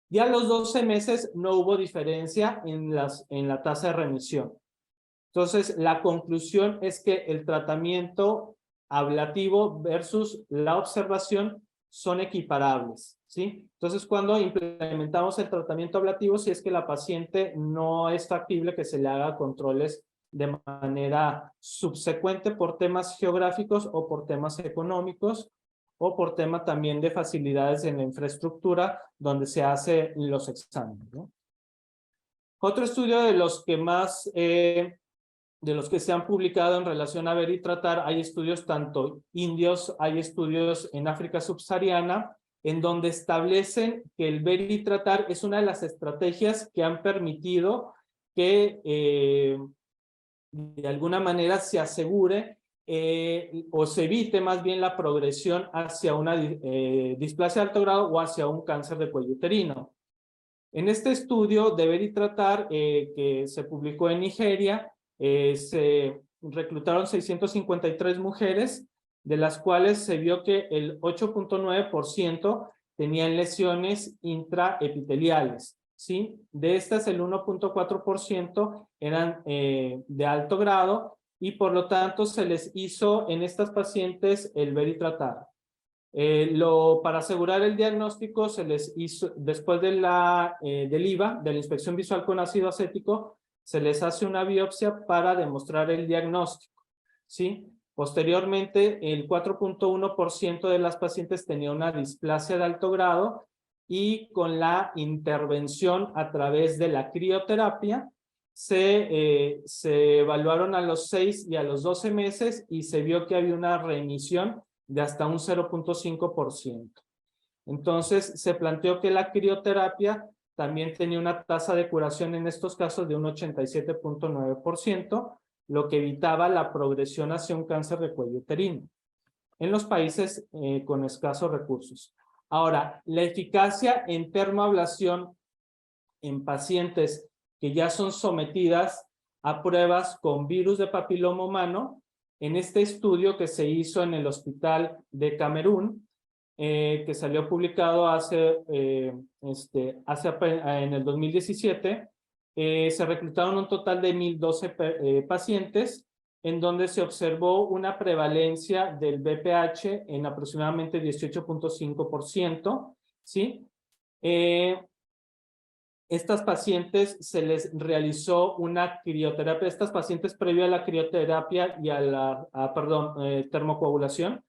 Y a los 12 meses no hubo diferencia en la tasa de remisión. Entonces, la conclusión es que el tratamiento ablativo versus la observación son equiparables, ¿sí? Entonces, cuando implementamos el tratamiento ablativo, si es que la paciente no es factible que se le haga controles de manera subsecuente por temas geográficos o por temas económicos o por tema también de facilidades en la infraestructura donde se hacen los exámenes, ¿no? Otro estudio de los que más, de los que se han publicado en relación a ver y tratar, hay estudios tanto indios, hay estudios en África subsahariana, en donde establecen que el ver y tratar es una de las estrategias que han permitido que de alguna manera se asegure o se evite más bien la progresión hacia una displasia de alto grado o hacia un cáncer de cuello uterino. En este estudio de ver y tratar que se publicó en Nigeria, Se reclutaron 653 mujeres, de las cuales se vio que el 8.9% tenían lesiones intraepiteliales, ¿sí? De estas, el 1.4% eran de alto grado y por lo tanto se les hizo en estas pacientes el ver y tratar. Para asegurar el diagnóstico se les hizo, después de del IVA, de la inspección visual con ácido acético, se les hace una biopsia para demostrar el diagnóstico, ¿sí? Posteriormente, el 4.1% de las pacientes tenía una displasia de alto grado y con la intervención a través de la crioterapia se evaluaron a los 6 y a los 12 meses y se vio que había una remisión de hasta un 0.5%. Entonces, se planteó que la crioterapia también tenía una tasa de curación en estos casos de un 87.9%, lo que evitaba la progresión hacia un cáncer de cuello uterino en los países con escasos recursos. Ahora, la eficacia en termoablación en pacientes que ya son sometidas a pruebas con virus de papiloma humano, en este estudio que se hizo en el Hospital de Camerún, que salió publicado en el 2017, se reclutaron un total de 1,012 pacientes, en donde se observó una prevalencia del BPH en aproximadamente 18.5%, ¿sí? Estas pacientes se les realizó una crioterapia, estas pacientes previo a la crioterapia y a la, termocoagulación,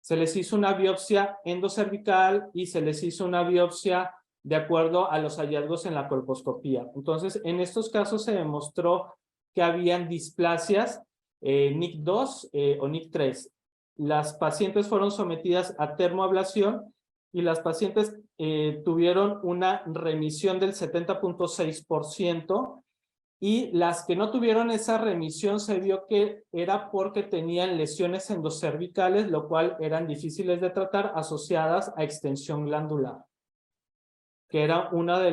se les hizo una biopsia endocervical y se les hizo una biopsia de acuerdo a los hallazgos en la colposcopía. Entonces, en estos casos se demostró que habían displasias NIC2 o NIC3. Las pacientes fueron sometidas a termoablación y las pacientes tuvieron una remisión del 70.6%, y las que no tuvieron esa remisión se vio que era porque tenían lesiones endocervicales, lo cual eran difíciles de tratar, asociadas a extensión glandular, que era una de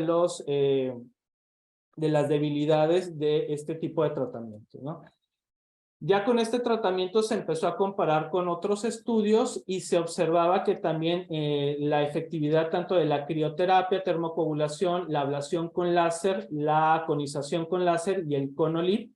las debilidades de este tipo de tratamiento, ¿no? Ya con este tratamiento se empezó a comparar con otros estudios y se observaba que también la efectividad tanto de la crioterapia, termocoagulación, la ablación con láser, la conización con láser y el CONOLIP,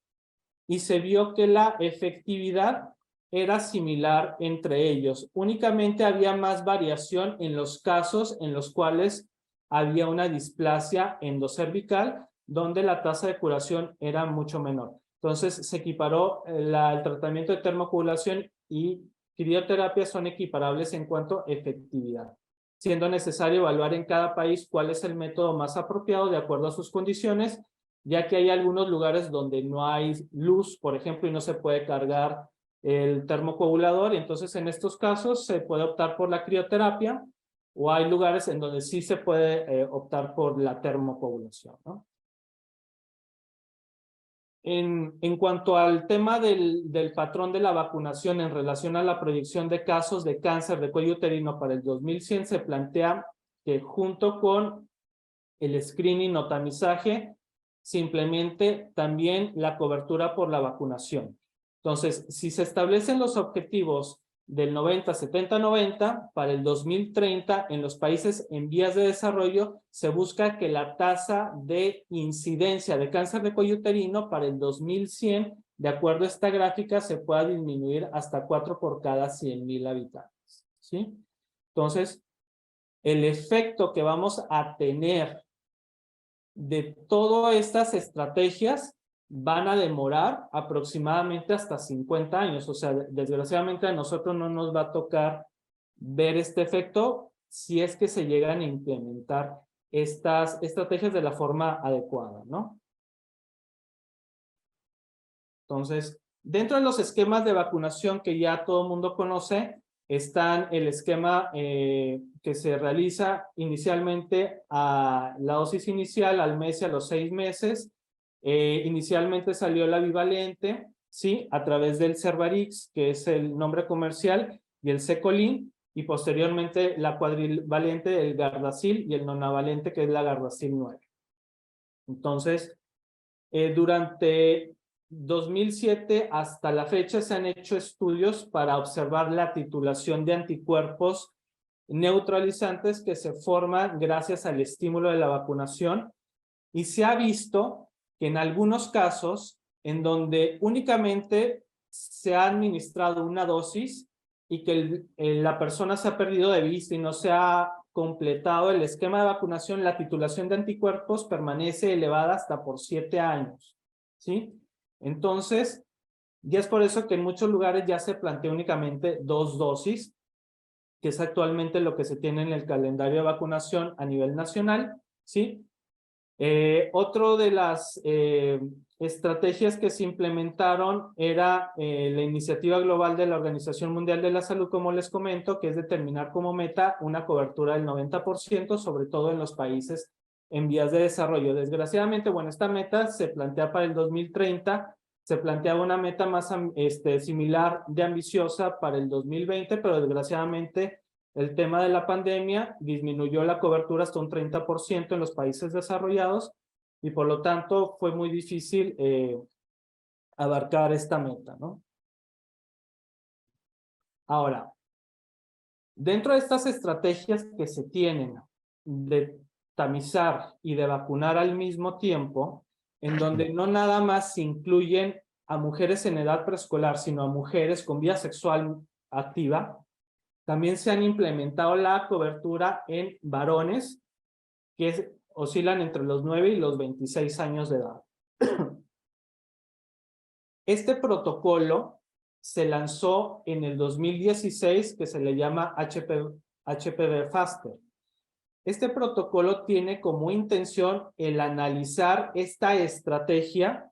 y se vio que la efectividad era similar entre ellos. Únicamente había más variación en los casos en los cuales había una displasia endocervical, donde la tasa de curación era mucho menor. Entonces, se equiparó el tratamiento de termocoagulación y crioterapia son equiparables en cuanto a efectividad, siendo necesario evaluar en cada país cuál es el método más apropiado de acuerdo a sus condiciones, ya que hay algunos lugares donde no hay luz, por ejemplo, y no se puede cargar el termocoagulador, y entonces en estos casos se puede optar por la crioterapia, o hay lugares en donde sí se puede optar por la termocoagulación, ¿no? En cuanto al tema del patrón de la vacunación en relación a la proyección de casos de cáncer de cuello uterino para el 2100, se plantea que junto con el screening o tamizaje se implemente también la cobertura por la vacunación. Entonces, si se establecen los objetivos del 90, 70, 90, para el 2030 en los países en vías de desarrollo se busca que la tasa de incidencia de cáncer de cuello uterino para el 2100, de acuerdo a esta gráfica, se pueda disminuir hasta 4 por cada 100,000 habitantes, ¿sí? Entonces, el efecto que vamos a tener de todas estas estrategias van a demorar aproximadamente hasta 50 años. O sea, desgraciadamente a nosotros no nos va a tocar ver este efecto si es que se llegan a implementar estas estrategias de la forma adecuada, ¿no? Entonces, dentro de los esquemas de vacunación que ya todo el mundo conoce, están el esquema que se realiza inicialmente a la dosis inicial al mes y a los 6 meses. Inicialmente salió la bivalente, ¿sí? A través del Cervarix, que es el nombre comercial, y el Secolin, y posteriormente la cuadrivalente, el Gardasil, y el nonavalente, que es la Gardasil 9. Entonces, durante 2007 hasta la fecha se han hecho estudios para observar la titulación de anticuerpos neutralizantes que se forman gracias al estímulo de la vacunación, y se ha visto que en algunos casos en donde únicamente se ha administrado una dosis y que la persona se ha perdido de vista y no se ha completado el esquema de vacunación, la titulación de anticuerpos permanece elevada hasta por 7 años, ¿sí? Entonces, ya es por eso que en muchos lugares ya se plantea únicamente 2 dosis, que es actualmente lo que se tiene en el calendario de vacunación a nivel nacional, ¿sí? Otro de las estrategias que se implementaron era la iniciativa global de la Organización Mundial de la Salud, como les comento, que es determinar como meta una cobertura del 90%, sobre todo en los países en vías de desarrollo. Desgraciadamente, bueno, esta meta se plantea para el 2030, se planteaba una meta más similar de ambiciosa para el 2020, pero desgraciadamente el tema de la pandemia disminuyó la cobertura hasta un 30% en los países desarrollados y por lo tanto fue muy difícil abarcar esta meta, ¿no? Ahora, dentro de estas estrategias que se tienen de tamizar y de vacunar al mismo tiempo, en donde no nada más se incluyen a mujeres en edad preescolar, sino a mujeres con vida sexual activa, también se han implementado la cobertura en varones que oscilan entre los 9 y los 26 años de edad. Este protocolo se lanzó en el 2016, que se le llama HPV Faster. Este protocolo tiene como intención el analizar esta estrategia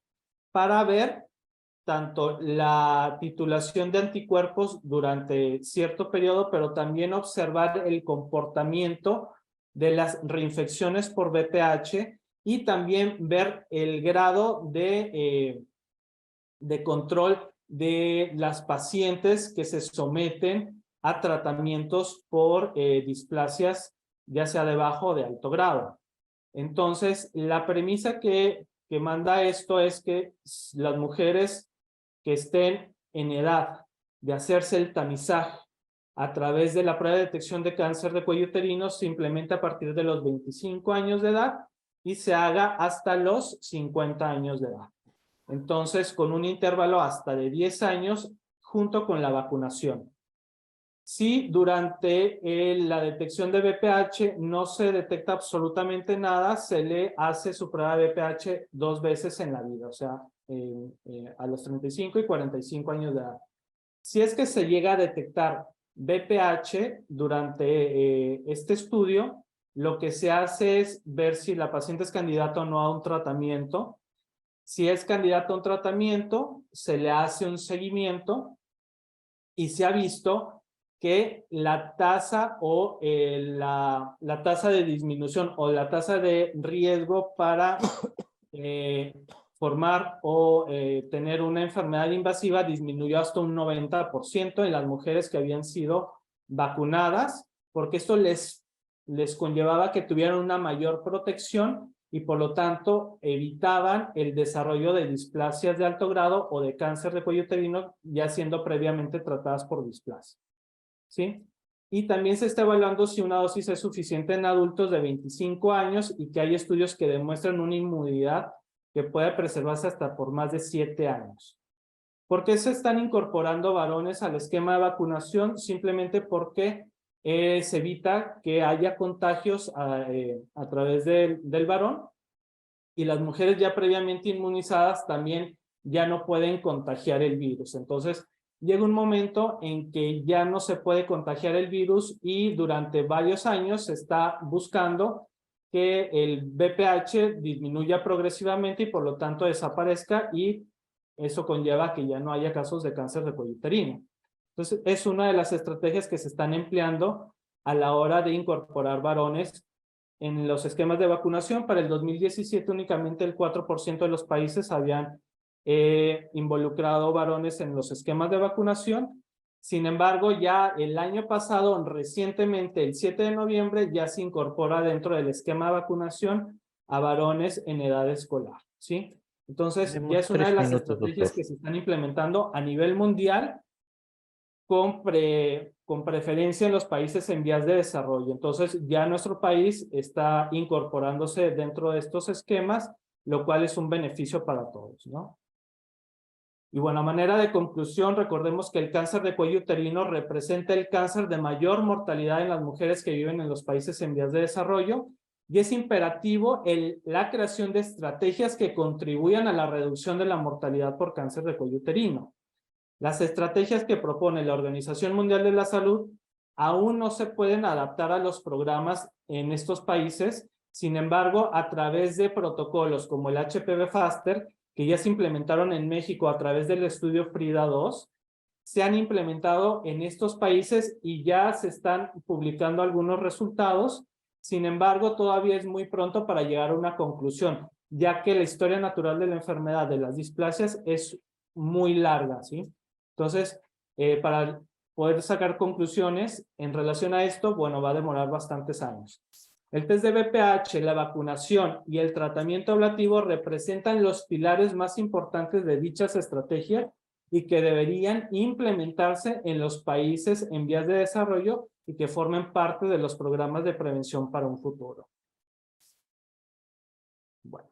para ver tanto la titulación de anticuerpos durante cierto periodo, pero también observar el comportamiento de las reinfecciones por VPH y también ver el grado de control de las pacientes que se someten a tratamientos por displasias, ya sea de bajo o de alto grado. Entonces, la premisa que manda esto es que las mujeres que estén en edad de hacerse el tamizaje a través de la prueba de detección de cáncer de cuello uterino se implementa a partir de los 25 años de edad y se haga hasta los 50 años de edad. Entonces, con un intervalo hasta de 10 años junto con la vacunación. Si durante la detección de VPH no se detecta absolutamente nada, se le hace su prueba de VPH 2 veces en la vida, o sea, a los 35 y 45 años de edad. Si es que se llega a detectar VPH durante este estudio, lo que se hace es ver si la paciente es candidata o no a un tratamiento. Si es candidata a un tratamiento, se le hace un seguimiento y se ha visto que la tasa o la tasa de disminución o la tasa de riesgo para formar o tener una enfermedad invasiva disminuyó hasta un 90% en las mujeres que habían sido vacunadas, porque esto les conllevaba que tuvieran una mayor protección y por lo tanto evitaban el desarrollo de displasias de alto grado o de cáncer de cuello uterino ya siendo previamente tratadas por displasia. ¿Sí? Y también se está evaluando si una dosis es suficiente en adultos de 25 años y que hay estudios que demuestran una inmunidad que puede preservarse hasta por más de 7 años. ¿Por qué se están incorporando varones al esquema de vacunación? Simplemente porque se evita que haya contagios a través del varón y las mujeres ya previamente inmunizadas también ya no pueden contagiar el virus. Entonces, llega un momento en que ya no se puede contagiar el virus y durante varios años se está buscando que el VPH disminuya progresivamente y por lo tanto desaparezca y eso conlleva que ya no haya casos de cáncer de cuello uterino. Entonces, es una de las estrategias que se están empleando a la hora de incorporar varones en los esquemas de vacunación. Para el 2017 únicamente el 4% de los países habían involucrado varones en los esquemas de vacunación. Sin embargo, ya el año pasado, recientemente, el 7 de noviembre, ya se incorpora dentro del esquema de vacunación a varones en edad escolar, ¿sí? Entonces, ya Tenemos es una de 3 las minutos, estrategias doctor. que se están implementando a nivel mundial con preferencia en los países en vías de desarrollo. Entonces, ya nuestro país está incorporándose dentro de estos esquemas, lo cual es un beneficio para todos, ¿no? Y bueno, a manera de conclusión, recordemos que el cáncer de cuello uterino representa el cáncer de mayor mortalidad en las mujeres que viven en los países en vías de desarrollo, y es imperativo la creación de estrategias que contribuyan a la reducción de la mortalidad por cáncer de cuello uterino. Las estrategias que propone la Organización Mundial de la Salud aún no se pueden adaptar a los programas en estos países. Sin embargo, a través de protocolos como el HPV Faster, que ya se implementaron en México a través del estudio FRIDA 2, se han implementado en estos países y ya se están publicando algunos resultados. Sin embargo, todavía es muy pronto para llegar a una conclusión, ya que la historia natural de la enfermedad de las displasias es muy larga, ¿sí? Entonces, para poder sacar conclusiones en relación a esto, bueno, va a demorar bastantes años. El test de BPH, la vacunación y el tratamiento ablativo representan los pilares más importantes de dichas estrategias y que deberían implementarse en los países en vías de desarrollo y que formen parte de los programas de prevención para un futuro. Bueno.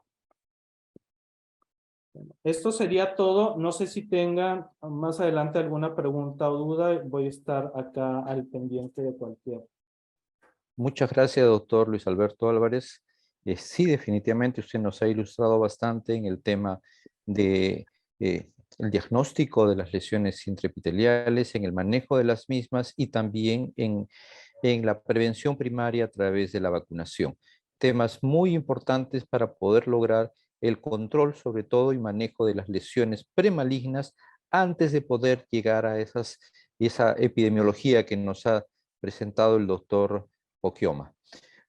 Esto sería todo. No sé si tengan más adelante alguna pregunta o duda. Voy a estar acá al pendiente de cualquier. Muchas gracias, doctor Luis Alberto Álvarez. Sí, definitivamente usted nos ha ilustrado bastante en el tema de el diagnóstico de las lesiones intraepiteliales, en el manejo de las mismas y también en la prevención primaria a través de la vacunación. Temas muy importantes para poder lograr el control, sobre todo, y manejo de las lesiones premalignas antes de poder llegar a esa epidemiología que nos ha presentado el doctor Pocchioma.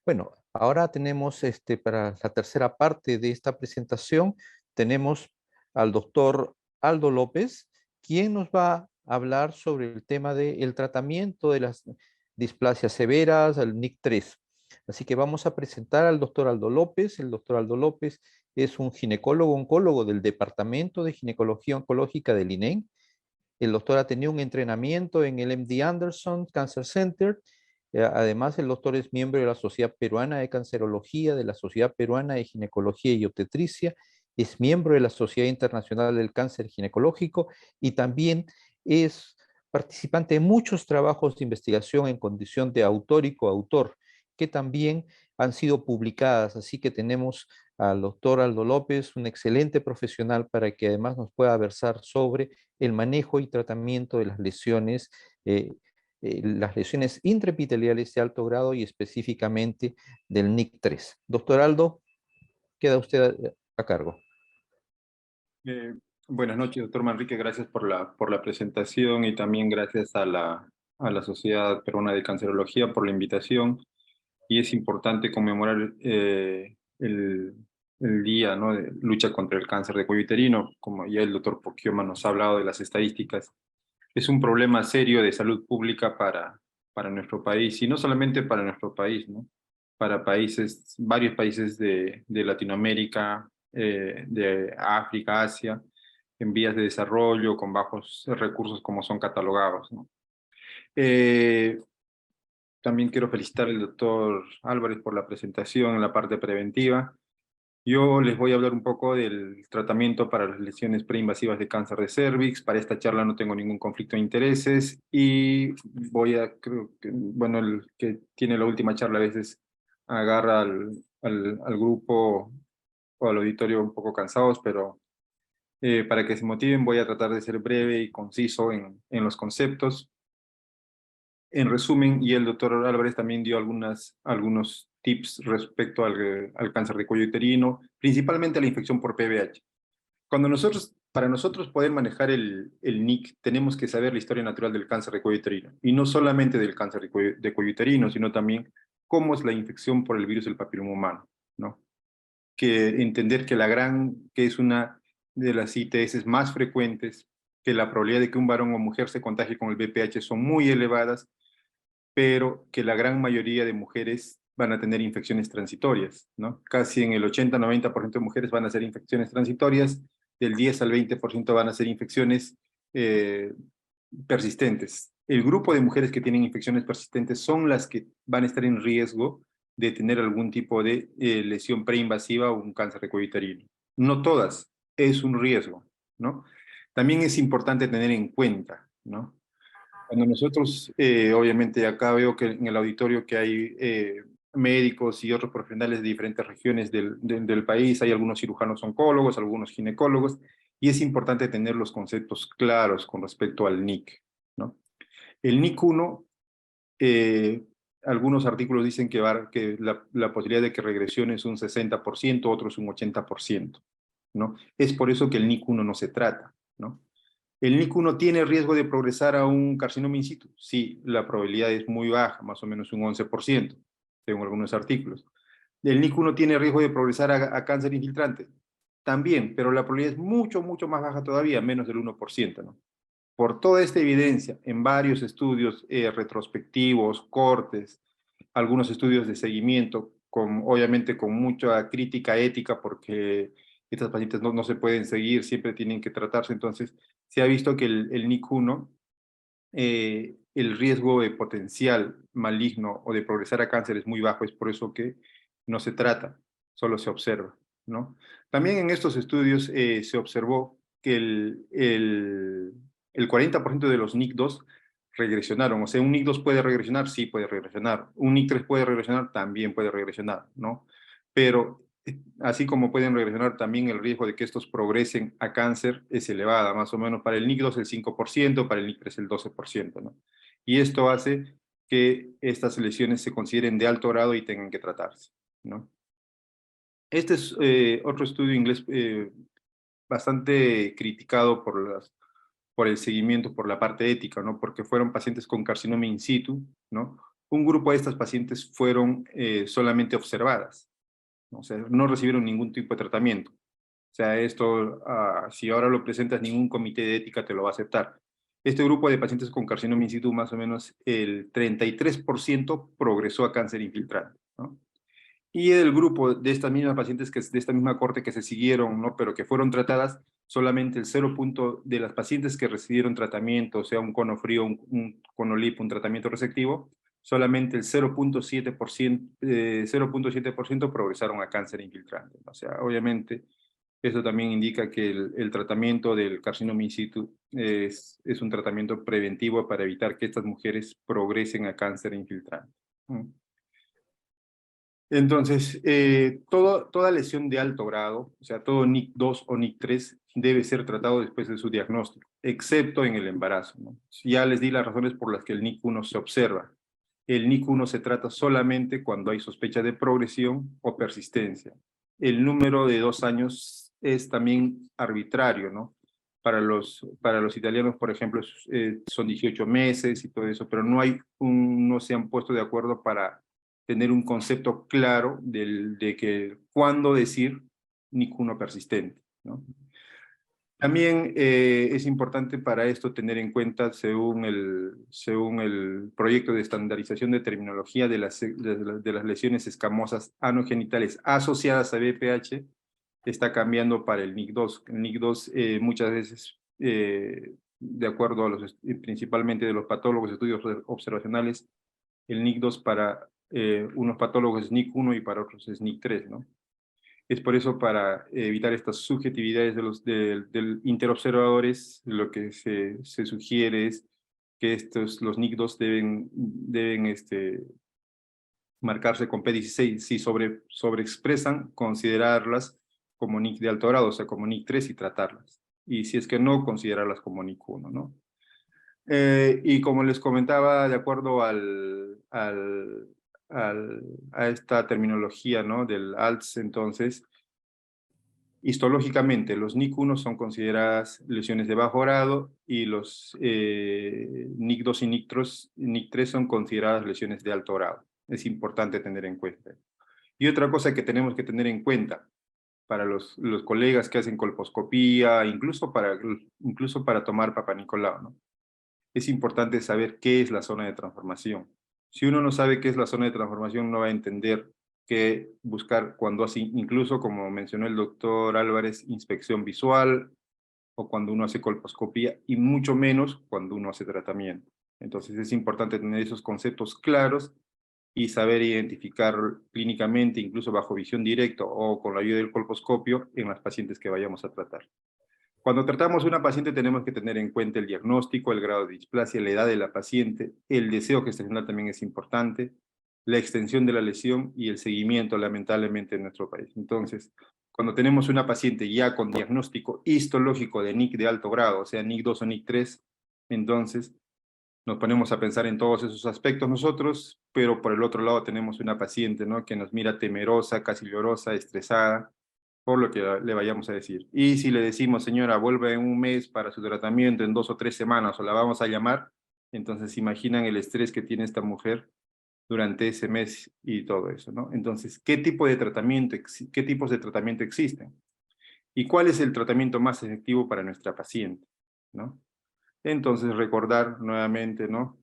Bueno, ahora tenemos para la tercera parte de esta presentación, tenemos al doctor Aldo López, quien nos va a hablar sobre el tema del tratamiento de las displasias severas, el NIC3. Así que vamos a presentar al doctor Aldo López. El doctor Aldo López es un ginecólogo oncólogo del Departamento de Ginecología Oncológica del INEN. El doctor ha tenido un entrenamiento en el MD Anderson Cancer Center. Además, el doctor es miembro de la Sociedad Peruana de Cancerología, de la Sociedad Peruana de Ginecología y Obstetricia, es miembro de la Sociedad Internacional del Cáncer Ginecológico y también es participante de muchos trabajos de investigación en condición de autor y coautor, que también han sido publicadas. Así que tenemos al doctor Aldo López, un excelente profesional para que además nos pueda versar sobre el manejo y tratamiento de las lesiones intraepiteliales de alto grado y específicamente del NIC3. Doctor Aldo, queda usted a cargo. Buenas noches, doctor Manrique. Gracias por la presentación y también gracias a la Sociedad Peruana de Cancerología por la invitación. Y es importante conmemorar el día, ¿no?, de lucha contra el cáncer de cuello uterino. Como ya el doctor Pocchioma nos ha hablado de las estadísticas, es un problema serio de salud pública para nuestro país, y no solamente para nuestro país, ¿no?, para varios países de Latinoamérica, de África, Asia, en vías de desarrollo, con bajos recursos como son catalogados, ¿no? También quiero felicitar al doctor Álvarez por la presentación en la parte preventiva. Yo les voy a hablar un poco del tratamiento para las lesiones preinvasivas de cáncer de cervix. Para esta charla no tengo ningún conflicto de intereses y creo que, bueno, el que tiene la última charla a veces agarra al grupo o al auditorio un poco cansados, pero para que se motiven voy a tratar de ser breve y conciso en los conceptos. En resumen, y el doctor Álvarez también dio algunos tips respecto al cáncer de cuello uterino, principalmente a la infección por PVH. Para nosotros poder manejar el NIC, tenemos que saber la historia natural del cáncer de cuello uterino, y no solamente del cáncer de cuello uterino, sino también cómo es la infección por el virus del papiloma humano, ¿no? Entender que es una de las ITS más frecuentes, que la probabilidad de que un varón o mujer se contagie con el VPH son muy elevadas, pero que la gran mayoría de mujeres van a tener infecciones transitorias, ¿no? Casi en el 80-90% de mujeres van a ser infecciones transitorias, del 10 al 20% van a ser infecciones persistentes. El grupo de mujeres que tienen infecciones persistentes son las que van a estar en riesgo de tener algún tipo de lesión preinvasiva o un cáncer de cuello uterino. No todas, es un riesgo, ¿no? También es importante tener en cuenta, ¿no? Cuando nosotros, obviamente acá veo que en el auditorio que hay médicos y otros profesionales de diferentes regiones del país, hay algunos cirujanos oncólogos, algunos ginecólogos, y es importante tener los conceptos claros con respecto al NIC, ¿no? El NIC1, algunos artículos dicen que la posibilidad de que regresione es un 60%, otros un 80%, ¿no? Es por eso que el NIC1 no se trata, ¿no? ¿El NIC1 tiene riesgo de progresar a un carcinoma in situ? Sí, la probabilidad es muy baja, más o menos un 11%, según algunos artículos. ¿El NIC1 tiene riesgo de progresar a cáncer infiltrante? También, pero la probabilidad es mucho, mucho más baja todavía, menos del 1%, ¿no? Por toda esta evidencia, en varios estudios retrospectivos, cortes, algunos estudios de seguimiento, obviamente con mucha crítica ética, porque estas pacientes no se pueden seguir, siempre tienen que tratarse. Entonces, se ha visto que el NIC1, el riesgo de potencial maligno o de progresar a cáncer es muy bajo, es por eso que no se trata, solo se observa, ¿no? También en estos estudios se observó que el 40% de los NIC2 regresionaron. O sea, un NIC2 puede regresionar, sí puede regresionar. Un NIC3 puede regresionar, también puede regresionar, ¿no? Pero así como pueden regresionar, también el riesgo de que estos progresen a cáncer es elevada, más o menos para el NIC2 el 5%, para el NIC3 el 12%, ¿no? Y esto hace que estas lesiones se consideren de alto grado y tengan que tratarse, ¿no? Este es otro estudio inglés bastante criticado por el seguimiento, por la parte ética, ¿no? Porque fueron pacientes con carcinoma in situ, ¿no? Un grupo de estas pacientes fueron solamente observadas, ¿no? O sea, no recibieron ningún tipo de tratamiento. O sea, esto, si ahora lo presentas, ningún comité de ética te lo va a aceptar. Este grupo de pacientes con carcinoma in situ, más o menos el 33% progresó a cáncer infiltrante, ¿no? Y el grupo de estas mismas pacientes, de esta misma corte que se siguieron, ¿no? Pero que fueron tratadas, solamente el 0. De las pacientes que recibieron tratamiento, o sea, un cono frío, un cono LIP, un tratamiento resectivo, solamente el 0.7% progresaron a cáncer infiltrante. O sea, obviamente, eso también indica que el tratamiento del carcinoma in situ es un tratamiento preventivo para evitar que estas mujeres progresen a cáncer infiltrante. Entonces, toda lesión de alto grado, o sea, todo NIC2 o NIC3 debe ser tratado después de su diagnóstico, excepto en el embarazo, ¿no? Ya les di las razones por las que el NIC1 se observa. El NIC1 se trata solamente cuando hay sospecha de progresión o persistencia. El número de 2 años es también arbitrario, ¿no? Para los italianos, por ejemplo, son 18 meses y todo eso, pero no se han puesto de acuerdo para tener un concepto claro de que cuándo decir NIC1 persistente, ¿no? También es importante para esto tener en cuenta, según el proyecto de estandarización de terminología de las lesiones escamosas anogenitales asociadas a BPH, está cambiando para el NIC2. El NIC2 muchas veces, de acuerdo a principalmente de los patólogos, estudios observacionales, el NIC2 para unos patólogos es NIC1 y para otros es NIC3, ¿no? Es por eso, para evitar estas subjetividades del interobservadores, lo que se sugiere es que los NIC2 deben marcarse con P16. Si sobreexpresan, considerarlas como NIC de alto grado, o sea, como NIC3 y tratarlas. Y si es que no, considerarlas como NIC1, ¿no? Y como les comentaba, de acuerdo a esta terminología, ¿no? Del ALTS, entonces, histológicamente, los NIC1 son consideradas lesiones de bajo grado y los NIC2 y NIC3 son consideradas lesiones de alto grado. Es importante tener en cuenta. Y otra cosa que tenemos que tener en cuenta para los colegas que hacen colposcopía, incluso para tomar Papá Nicolau, ¿no? Es importante saber qué es la zona de transformación. Si uno no sabe qué es la zona de transformación, no va a entender qué buscar cuando hace, incluso como mencionó el doctor Álvarez, inspección visual o cuando uno hace colposcopía y mucho menos cuando uno hace tratamiento. Entonces es importante tener esos conceptos claros y saber identificar clínicamente, incluso bajo visión directa o con la ayuda del colposcopio, en las pacientes que vayamos a tratar. Cuando tratamos a una paciente tenemos que tener en cuenta el diagnóstico, el grado de displasia, la edad de la paciente, el deseo gestacional también es importante, la extensión de la lesión y el seguimiento, lamentablemente, en nuestro país. Entonces, cuando tenemos una paciente ya con diagnóstico histológico de NIC de alto grado, o sea, NIC 2 o NIC 3, entonces nos ponemos a pensar en todos esos aspectos nosotros, pero por el otro lado tenemos una paciente, ¿no?, que nos mira temerosa, casi llorosa, estresada, por lo que le vayamos a decir. Y si le decimos, señora, vuelve en un mes para su tratamiento, en 2 o 3 semanas, o la vamos a llamar, entonces imaginan el estrés que tiene esta mujer durante ese mes y todo eso, ¿no? Entonces, ¿qué tipo de tratamiento, qué tipos de tratamiento existen? ¿Y cuál es el tratamiento más efectivo para nuestra paciente, ¿no? Entonces, recordar nuevamente, ¿no?,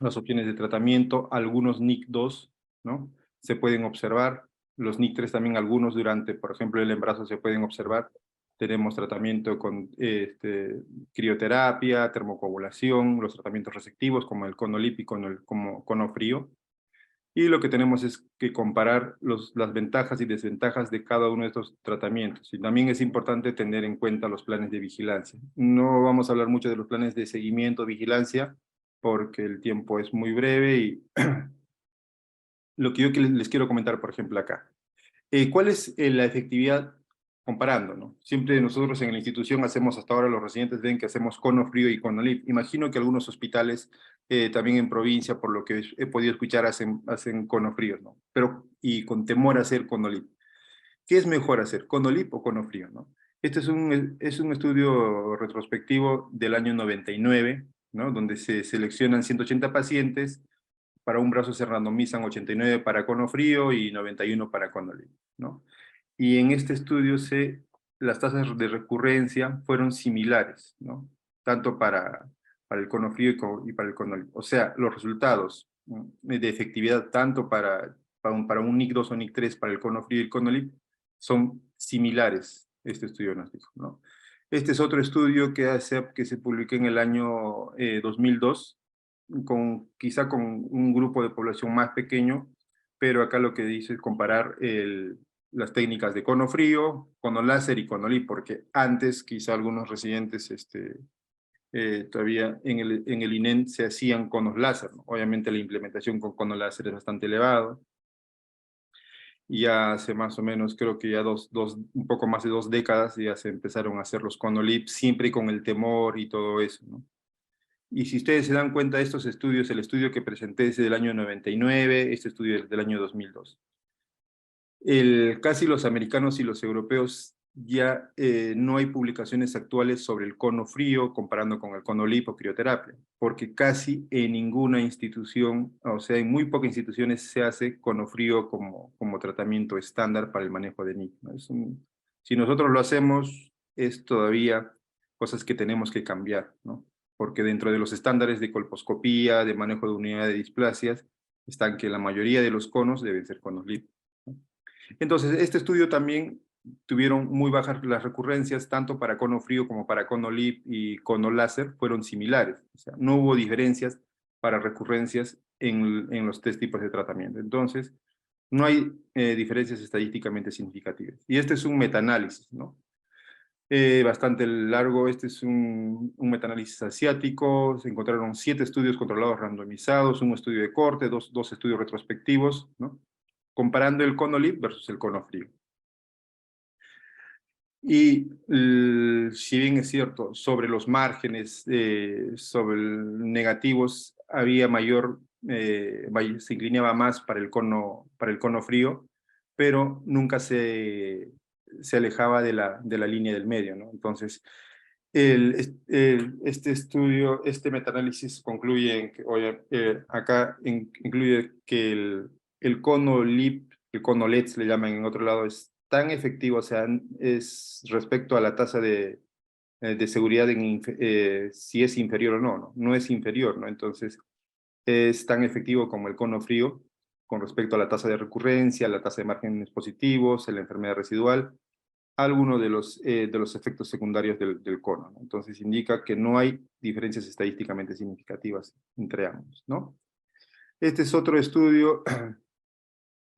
las opciones de tratamiento, algunos NIC2, ¿no?, se pueden observar, los NIC3 también algunos durante, por ejemplo, el embarazo se pueden observar. Tenemos tratamiento con crioterapia, termocoagulación, los tratamientos resectivos como el ConoLip y como ConoFrío. Y lo que tenemos es que comparar las ventajas y desventajas de cada uno de estos tratamientos. Y también es importante tener en cuenta los planes de vigilancia. No vamos a hablar mucho de los planes de seguimiento, vigilancia, porque el tiempo es muy breve y lo que yo les quiero comentar, por ejemplo, acá. ¿Cuál es la efectividad comparando, no? Siempre nosotros en la institución hacemos, hasta ahora los residentes ven que hacemos ConoFrío y ConoLip. Imagino que algunos hospitales, también en provincia, por lo que he podido escuchar, hacen ConoFrío, ¿no? Pero, y con temor a hacer ConoLip. ¿Qué es mejor hacer, ConoLip o ConoFrío, no? Este es un estudio retrospectivo del año 99, ¿no?, donde se seleccionan 180 pacientes. Para un brazo se randomizan 89 para ConoFrío y 91 para ConoLip, ¿no? Y en este estudio las tasas de recurrencia fueron similares, ¿no?, tanto para el ConoFrío y para el ConoLip. O sea, los resultados, ¿no?, de efectividad tanto para un NIC2 o NIC3, para el ConoFrío y el ConoLip, son similares, este estudio nos dijo, ¿no? Este es otro estudio que se publicó en el año 2002, quizá con un grupo de población más pequeño, pero acá lo que dice es comparar las técnicas de ConoFrío, ConoLáser y ConoLip, porque antes quizá algunos residentes todavía en el INEN se hacían conos láser, ¿no? Obviamente la implementación con ConoLáser es bastante elevado. Y ya hace más o menos, creo que ya un poco más de 2 décadas ya se empezaron a hacer los ConoLip, siempre con el temor y todo eso, ¿no? Y si ustedes se dan cuenta de estos estudios, el estudio que presenté es del año 99, este estudio es del año 2002. Casi los americanos y los europeos ya no hay publicaciones actuales sobre el ConoFrío comparando con el ConoLip o crioterapia, porque casi en ninguna institución, o sea, en muy pocas instituciones se hace ConoFrío como tratamiento estándar para el manejo de NIC, ¿no? Si nosotros lo hacemos, es todavía cosas que tenemos que cambiar, ¿no? Porque dentro de los estándares de colposcopía, de manejo de unidad de displasias, están que la mayoría de los conos deben ser ConoLip, ¿no? Entonces, este estudio también tuvieron muy bajas las recurrencias, tanto para ConoFrío como para ConoLip y ConoLáser fueron similares. O sea, no hubo diferencias para recurrencias en los 3 tipos de tratamiento. Entonces, no hay diferencias estadísticamente significativas. Y este es un metaanálisis, ¿no? Bastante largo. Este es un metaanálisis asiático. Se encontraron 7 estudios controlados randomizados, un estudio de corte, dos estudios retrospectivos, ¿no?, comparando el ConoLip versus el ConoFrío. Y si bien es cierto, sobre los márgenes, sobre negativos, había se inclinaba más para el ConoFrío, pero nunca se alejaba de la línea del medio, ¿no? Entonces, este estudio, este metaanálisis concluye incluye que el ConoLip, el ConoLETS le llaman en otro lado, es tan efectivo, o sea, es respecto a la tasa de seguridad si es inferior o no, no es inferior, ¿no? Entonces, es tan efectivo como el cono frío con respecto a la tasa de recurrencia, la tasa de márgenes positivos, la enfermedad residual, algunos de los efectos secundarios del cono, ¿no? Entonces indica que no hay diferencias estadísticamente significativas entre ambos, ¿no? Este es otro estudio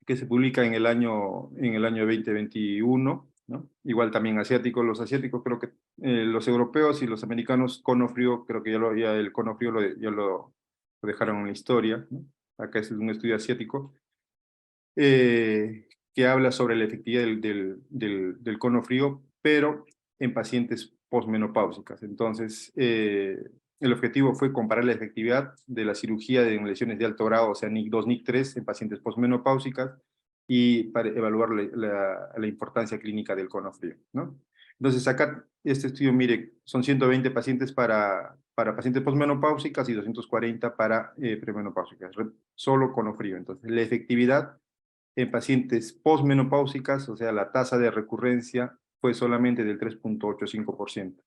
que se publica en el año 2021, ¿no? Igual también asiático. Los asiáticos creo que los europeos y los americanos cono frío, creo que el cono frío ya lo dejaron en la historia, ¿no? Acá es un estudio asiático que habla sobre la efectividad del cono frío, pero en pacientes posmenopáusicas. Entonces, el objetivo fue comparar la efectividad de la cirugía de lesiones de alto grado, o sea, NIC2, NIC3, en pacientes posmenopáusicas y para evaluar la importancia clínica del cono frío, ¿no? Entonces, acá, este estudio, mire, son 120 pacientes para pacientes posmenopáusicas y 240 para premenopáusicas, solo cono frío. Entonces, la efectividad en pacientes posmenopáusicas, o sea, la tasa de recurrencia fue solamente del 3.85%.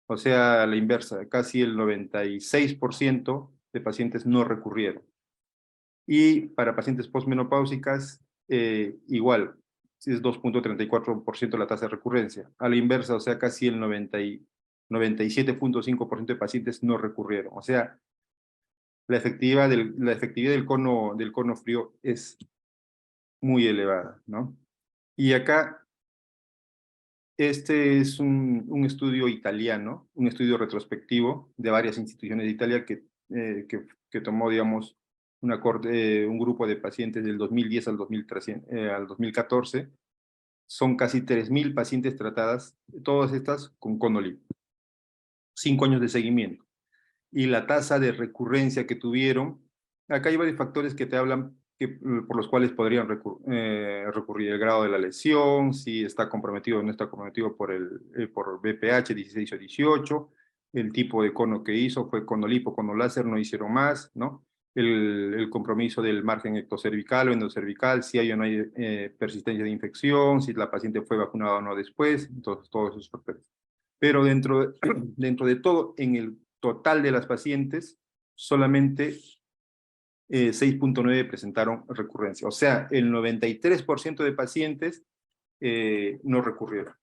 O sea, la inversa, casi el 96% de pacientes no recurrieron. Y para pacientes posmenopáusicas, igual, es 2.34% la tasa de recurrencia. A la inversa, o sea, casi el 97.5% de pacientes no recurrieron. O sea, la efectividad del cono frío es muy elevada, ¿no? Y acá, este es un estudio italiano, un estudio retrospectivo de varias instituciones de Italia que tomó, digamos, un grupo de pacientes del 2010 al 2014. Son casi 3.000 pacientes tratadas, todas estas con conolip. 5 años de seguimiento. Y la tasa de recurrencia que tuvieron, acá hay varios factores que te hablan por los cuales podrían recurrir: el grado de la lesión, si está comprometido o no está comprometido por BPH 16 o 18, el tipo de cono que hizo, fue conolipo, cono láser, no hicieron más, ¿no? El compromiso del margen ectocervical o endocervical, si hay o no hay persistencia de infección, si la paciente fue vacunada o no después, entonces todos esos factores. Pero dentro de todo, en el total de las pacientes, solamente 6.9 presentaron recurrencia. O sea, el 93% de pacientes no recurrieron.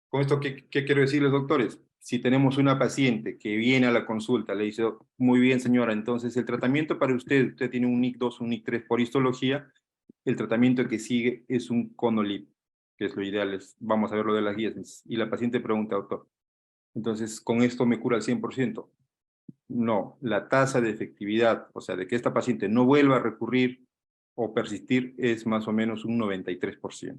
¿Con esto qué quiero decirles, doctores? Si tenemos una paciente que viene a la consulta, le dice, muy bien, señora, entonces el tratamiento para usted tiene un NIC2, un NIC3 por histología, el tratamiento que sigue es un conolip, que es lo ideal, vamos a ver lo de las guías. Y la paciente pregunta, doctor, entonces, ¿con esto me cura al 100%? No, la tasa de efectividad, o sea, de que esta paciente no vuelva a recurrir o persistir, es más o menos un 93%.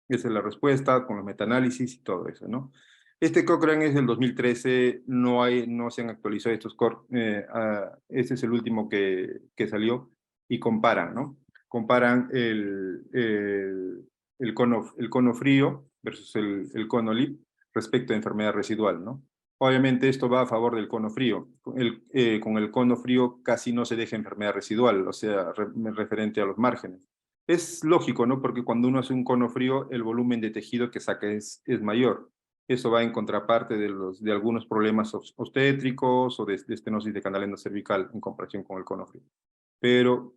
Esa es la respuesta con los metaanálisis y todo eso, ¿no? Este Cochrane es del 2013, no se han actualizado estos este es el último que salió, y comparan, ¿no? Comparan el cono frío versus el cono lip respecto a enfermedad residual, ¿no? Obviamente esto va a favor del cono frío. Con el cono frío casi no se deja enfermedad residual, o sea, referente a los márgenes. Es lógico, ¿no? Porque cuando uno hace un cono frío, el volumen de tejido que saca es mayor. Eso va en contraparte de algunos problemas obstétricos o de estenosis de canal endocervical en comparación con el cono frío. Pero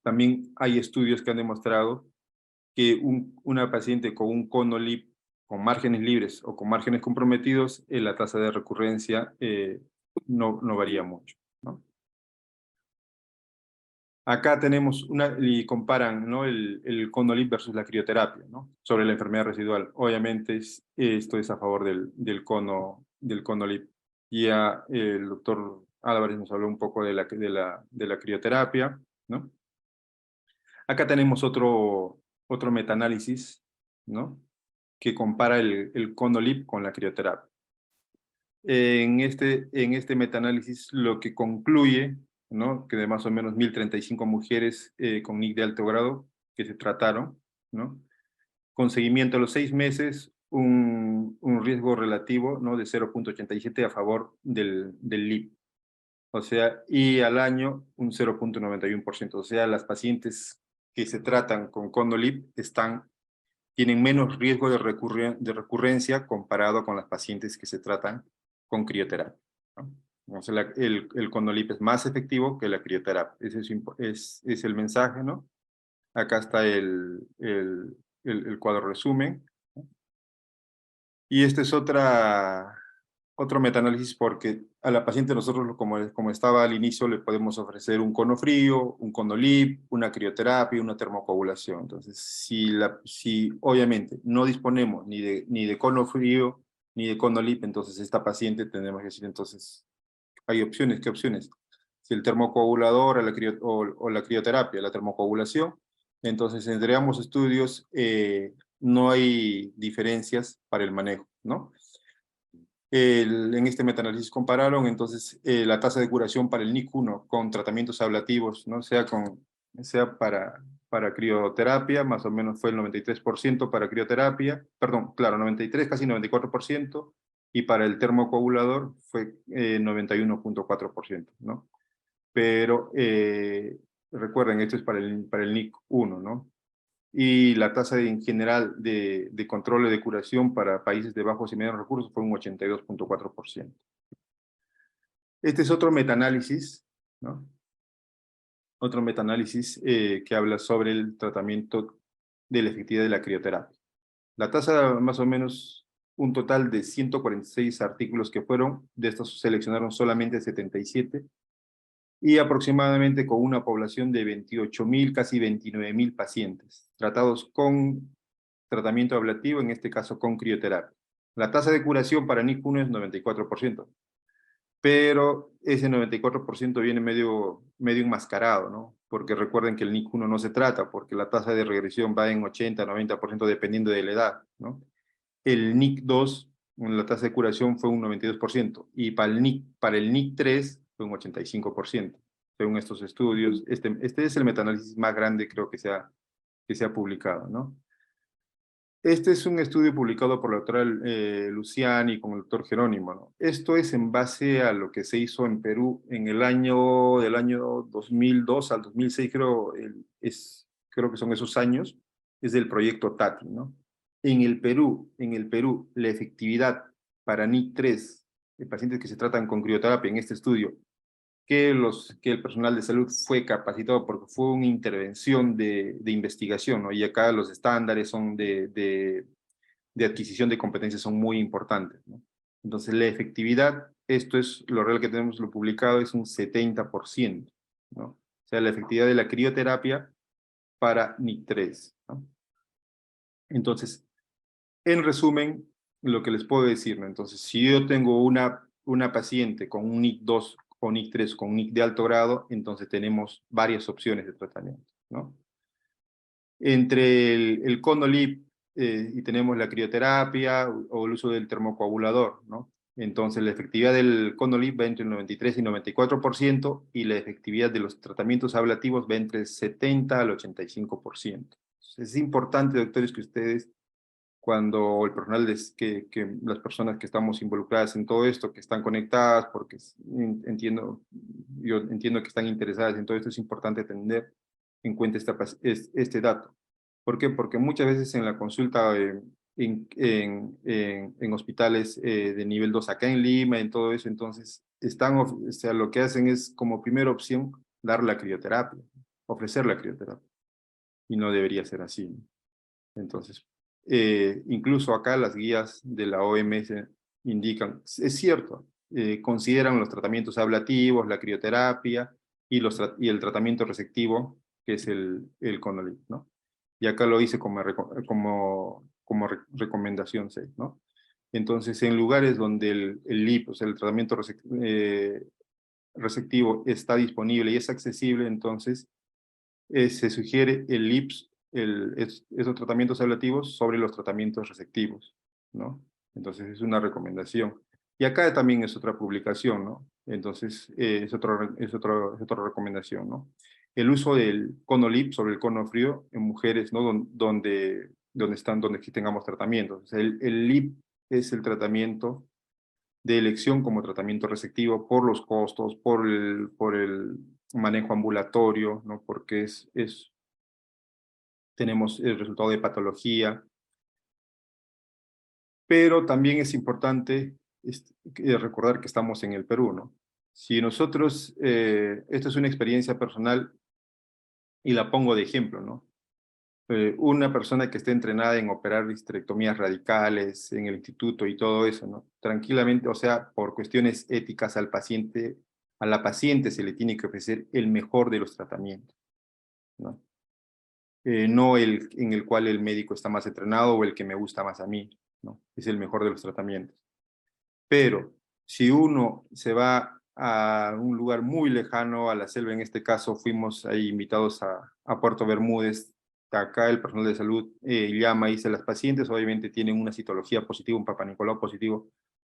también hay estudios que han demostrado que una paciente con un cono lip con márgenes libres o con márgenes comprometidos, la tasa de recurrencia no varía mucho, ¿no? Acá tenemos y comparan, ¿no? el conolip versus la crioterapia, ¿no? Sobre la enfermedad residual. Obviamente esto es a favor del conolip. Ya el doctor Álvarez nos habló un poco de la crioterapia, ¿no? Acá tenemos otro metaanálisis, ¿no? Que compara el conolip con la crioterapia. En este metaanálisis lo que concluye, ¿no? Que de más o menos 1.035 mujeres con NIC de alto grado que se trataron, ¿no? Con seguimiento a los 6 meses, un riesgo relativo, ¿no? De 0.87 a favor del LIP. O sea, y al año un 0.91%. O sea, las pacientes que se tratan con conolip tienen menos riesgo de recurrencia comparado con las pacientes que se tratan con crioterapia, ¿no? O sea, el Conolip es más efectivo que la crioterapia. Ese es el mensaje, ¿no? Acá está el cuadro resumen. Y este es otro metaanálisis porque a la paciente nosotros, como estaba al inicio, le podemos ofrecer un cono frío, un Conolip, una crioterapia, una termocoagulación. Entonces, si obviamente no disponemos ni de cono frío ni de Conolip, entonces esta paciente tenemos que decir, entonces, hay opciones. ¿Qué opciones? Si el termocoagulador o la crioterapia, la termocoagulación, entonces entre ambos estudios no hay diferencias para el manejo, ¿no? En este metaanálisis compararon entonces la tasa de curación para el NIC1 con tratamientos ablativos, ¿no? sea para crioterapia, más o menos fue el 93% para crioterapia, perdón, claro, 93, casi 94%, y para el termocoagulador fue 91.4%, ¿no? Pero recuerden, esto es para el NIC1, ¿no? Y la tasa en general de control y de curación para países de bajos y medianos recursos fue un 82.4%. Este es otro metaanálisis, ¿no? Otro metaanálisis que habla sobre el tratamiento de la efectividad de la crioterapia. La tasa, más o menos, un total de 146 artículos que fueron, de estos seleccionaron solamente 77, y aproximadamente con una población de 28.000, casi 29.000 pacientes, tratados con tratamiento ablativo, en este caso con crioterapia. La tasa de curación para NIC1 es 94%, pero ese 94% viene medio enmascarado, ¿no? Porque recuerden que el NIC1 no se trata, porque la tasa de regresión va en 80-90% dependiendo de la edad, ¿no? El NIC2, la tasa de curación fue un 92%, y para el NIC3 fue un 85%, según estos estudios. Este es el metaanálisis más grande, creo que se ha publicado, ¿no? Este es un estudio publicado por la doctora Luciani con el doctor Jerónimo, ¿no? Esto es en base a lo que se hizo en Perú en el año 2002 al 2006, creo que son esos años, es del proyecto TATI, ¿no? En el Perú, la efectividad para NIC3, de pacientes que se tratan con crioterapia en este estudio, que el personal de salud fue capacitado porque fue una intervención de investigación, ¿no? Y acá los estándares son de adquisición de competencias son muy importantes, ¿no? Entonces la efectividad, esto es lo real que tenemos, lo publicado, es un 70%, ¿no? O sea, la efectividad de la crioterapia para NIC3, ¿no? Entonces, en resumen, lo que les puedo decir, ¿no? Entonces, si yo tengo una paciente con un NIC2 o NIC3 con un NIC de alto grado, entonces tenemos varias opciones de tratamiento, ¿no? Entre el Conolip y tenemos la crioterapia o el uso del termocoagulador, ¿no? Entonces la efectividad del Conolip va entre el 93 y 94%, y la efectividad de los tratamientos ablativos va entre el 70 al 85%. Entonces, es importante, doctores, que ustedes, cuando el personal, que las personas que estamos involucradas en todo esto, que están conectadas, porque yo entiendo que están interesadas en todo esto, es importante tener en cuenta este dato. ¿Por qué? Porque muchas veces en la consulta en hospitales de nivel 2 acá en Lima, en todo eso, entonces o sea, lo que hacen es como primera opción dar la crioterapia, ofrecer la crioterapia, y no debería ser así, ¿no? Entonces, incluso acá las guías de la OMS indican, es cierto, consideran los tratamientos ablativos, la crioterapia y el tratamiento resectivo, que es el Conolip, ¿no? Y acá lo hice como recomendación 6, ¿no? Entonces, en lugares donde el LIP, o sea, el tratamiento resectivo está disponible y es accesible, entonces se sugiere el LIPS, esos tratamientos ablativos sobre los tratamientos receptivos, ¿no? Entonces es una recomendación. Y acá también es otra publicación, ¿no? Entonces es otra recomendación, ¿no? El uso del Conolip sobre el cono frío en mujeres, ¿no? Donde tengamos tratamientos. O sea, el LIP es el tratamiento de elección como tratamiento receptivo por los costos, por el manejo ambulatorio, ¿no? Porque tenemos el resultado de patología. Pero también es importante recordar que estamos en el Perú, ¿no? Si nosotros, esto es una experiencia personal y la pongo de ejemplo, ¿no? Una persona que esté entrenada en operar histerectomías radicales en el instituto y todo eso, ¿no? Tranquilamente, o sea, por cuestiones éticas al paciente, a la paciente se le tiene que ofrecer el mejor de los tratamientos, ¿no? No el en el cual el médico está más entrenado o el que me gusta más a mí, ¿no? Es el mejor de los tratamientos. Pero si uno se va a un lugar muy lejano, a la selva, en este caso fuimos ahí invitados a Puerto Bermúdez, acá el personal de salud llama y dice, las pacientes obviamente tienen una citología positiva, un Papa Nicolau positivo,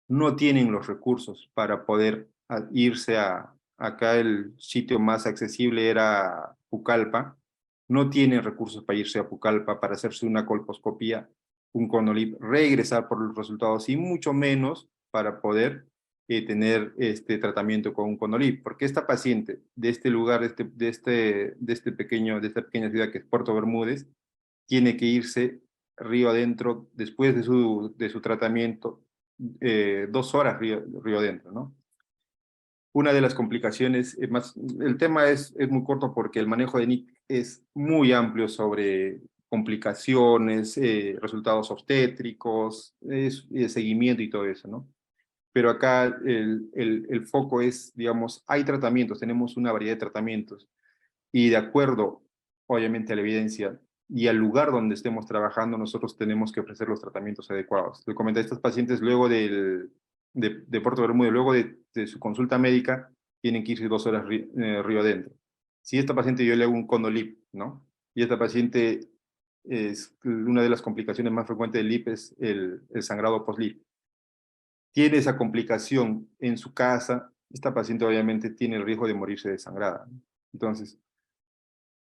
no tienen los recursos para poder irse acá el sitio más accesible era Pucallpa, no tienen recursos para irse a Pucallpa, para hacerse una colposcopía, un conolip, regresar por los resultados y mucho menos para poder tener este tratamiento con un conolip, porque esta paciente de este lugar, de esta pequeña ciudad que es Puerto Bermúdez, tiene que irse río adentro después de su tratamiento, 2 horas río adentro, ¿no? Una de las complicaciones, el tema es muy corto porque el manejo de NIC es muy amplio sobre complicaciones, resultados obstétricos, seguimiento y todo eso, ¿no? Pero acá el foco es, digamos, hay tratamientos, tenemos una variedad de tratamientos, y de acuerdo, obviamente, a la evidencia y al lugar donde estemos trabajando, nosotros tenemos que ofrecer los tratamientos adecuados. Le comenté a estos pacientes luego de Puerto Bermúdez, luego de su consulta médica, tienen que irse 2 horas río adentro. Si esta paciente yo le hago un conolip, ¿no? Y esta paciente, una de las complicaciones más frecuentes del LIP es el sangrado post-LIP. Tiene esa complicación en su casa, esta paciente obviamente tiene el riesgo de morirse desangrada. Entonces,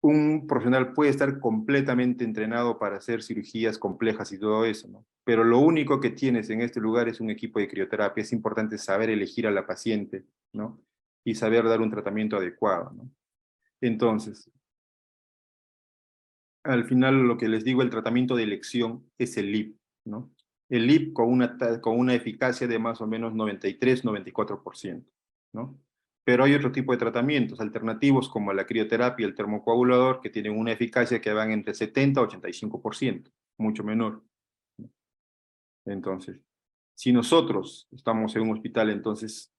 un profesional puede estar completamente entrenado para hacer cirugías complejas y todo eso, ¿no? Pero lo único que tienes en este lugar es un equipo de crioterapia. Es importante saber elegir a la paciente, ¿no? Y saber dar un tratamiento adecuado, ¿no? Entonces, al final lo que les digo, el tratamiento de elección es el LIP, ¿no? El LIP con una eficacia de más o menos 93-94%, ¿no? Pero hay otro tipo de tratamientos alternativos como la crioterapia, el termocoagulador, que tienen una eficacia que van entre 70-85%, mucho menor. Entonces, si nosotros estamos en un hospital, entonces,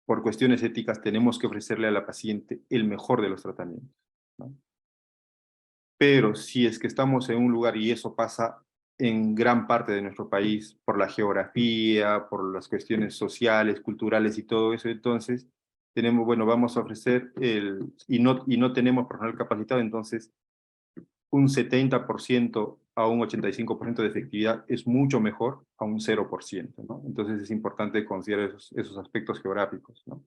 por cuestiones éticas, tenemos que ofrecerle a la paciente el mejor de los tratamientos, ¿no? Pero si es que estamos en un lugar, y eso pasa en gran parte de nuestro país, por la geografía, por las cuestiones sociales, culturales y todo eso, entonces tenemos, bueno, vamos a ofrecer y no tenemos personal capacitado, entonces un 70% a un 85% de efectividad es mucho mejor a un 0%, ¿no? Entonces es importante considerar esos aspectos geográficos, ¿no?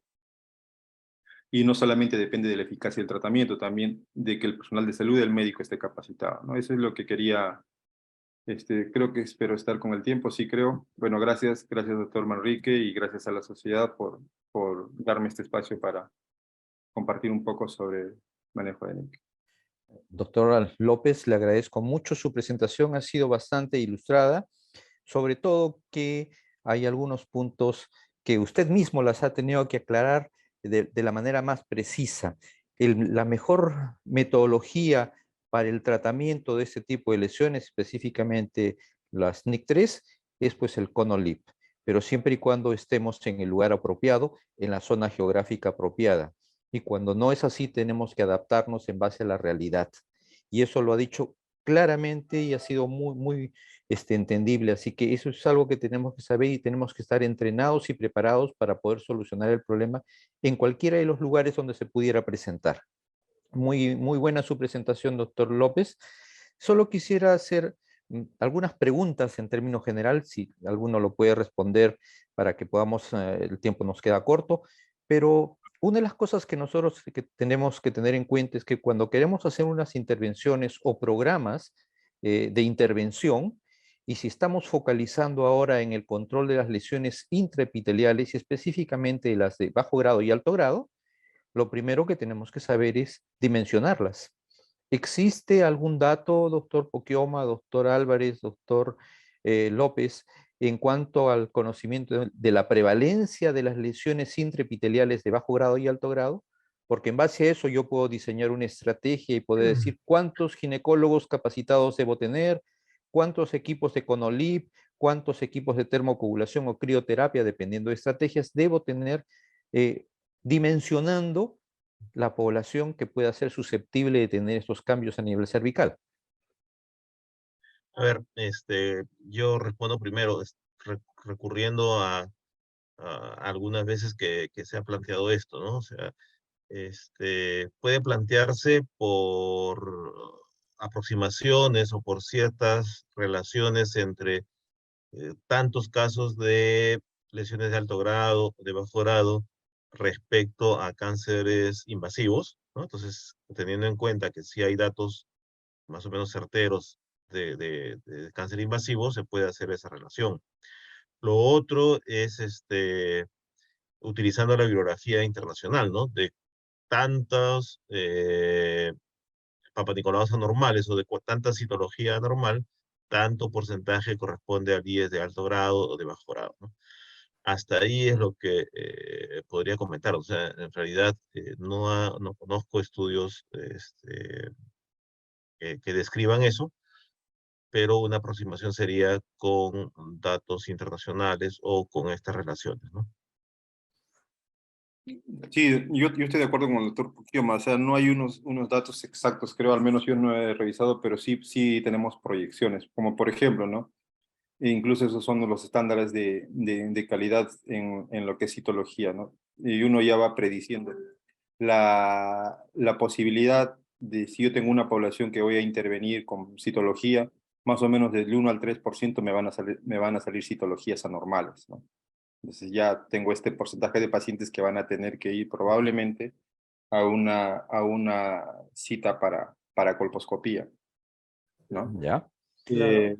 Y no solamente depende de la eficacia del tratamiento, también de que el personal de salud, el médico, esté capacitado, ¿no? Eso es lo que quería, creo que espero estar con el tiempo, sí creo. Bueno, gracias doctor Manrique, y gracias a la sociedad por darme este espacio para compartir un poco sobre manejo de NIC. Doctor López, le agradezco mucho su presentación, ha sido bastante ilustrada, sobre todo que hay algunos puntos que usted mismo las ha tenido que aclarar de la manera más precisa. La mejor metodología para el tratamiento de este tipo de lesiones, específicamente las NIC3, es pues el CONOLIP, pero siempre y cuando estemos en el lugar apropiado, en la zona geográfica apropiada. Y cuando no es así, tenemos que adaptarnos en base a la realidad. Y eso lo ha dicho claramente y ha sido muy entendible. Así que eso es algo que tenemos que saber y tenemos que estar entrenados y preparados para poder solucionar el problema en cualquiera de los lugares donde se pudiera presentar. Muy buena su presentación, doctor López. Solo quisiera hacer algunas preguntas en términos general, si alguno lo puede responder para que podamos, el tiempo nos queda corto, pero una de las cosas que nosotros tenemos que tener en cuenta es que cuando queremos hacer unas intervenciones o programas de intervención, y si estamos focalizando ahora en el control de las lesiones intraepiteliales y específicamente las de bajo grado y alto grado, lo primero que tenemos que saber es dimensionarlas. ¿Existe algún dato, doctor Poquioma, doctor Álvarez, doctor López, en cuanto al conocimiento de la prevalencia de las lesiones intraepiteliales de bajo grado y alto grado, porque en base a eso yo puedo diseñar una estrategia y poder decir cuántos ginecólogos capacitados debo tener, cuántos equipos de CONOLIP, cuántos equipos de termocoagulación o crioterapia, dependiendo de estrategias, debo tener dimensionando la población que pueda ser susceptible de tener estos cambios a nivel cervical. A ver, yo respondo primero, recurriendo a algunas veces que se ha planteado esto, ¿no? O sea, puede plantearse por aproximaciones o por ciertas relaciones entre tantos casos de lesiones de alto grado, de bajo grado, respecto a cánceres invasivos, ¿no? Entonces, teniendo en cuenta que si hay datos más o menos certeros de cáncer invasivo, se puede hacer esa relación. Lo otro es utilizando la bibliografía internacional, ¿no? De tantos papanicolaos anormales o de tanta citología anormal, tanto porcentaje corresponde al IES de alto grado o de bajo grado, ¿no? Hasta ahí es lo que podría comentar. O sea, en realidad no conozco estudios que describan eso, pero una aproximación sería con datos internacionales o con estas relaciones, ¿no? Sí, yo estoy de acuerdo con el doctor Puquioma, o sea, no hay unos datos exactos, creo, al menos yo no he revisado, pero sí tenemos proyecciones, como por ejemplo, ¿no? E incluso esos son los estándares de calidad en lo que es citología, ¿no? Y uno ya va prediciendo la posibilidad de, si yo tengo una población que voy a intervenir con citología, más o menos del 1 al 3% me van a salir citologías anormales, ¿no? Entonces ya tengo este porcentaje de pacientes que van a tener que ir probablemente a una cita para colposcopía, ¿no? ¿Ya? Claro,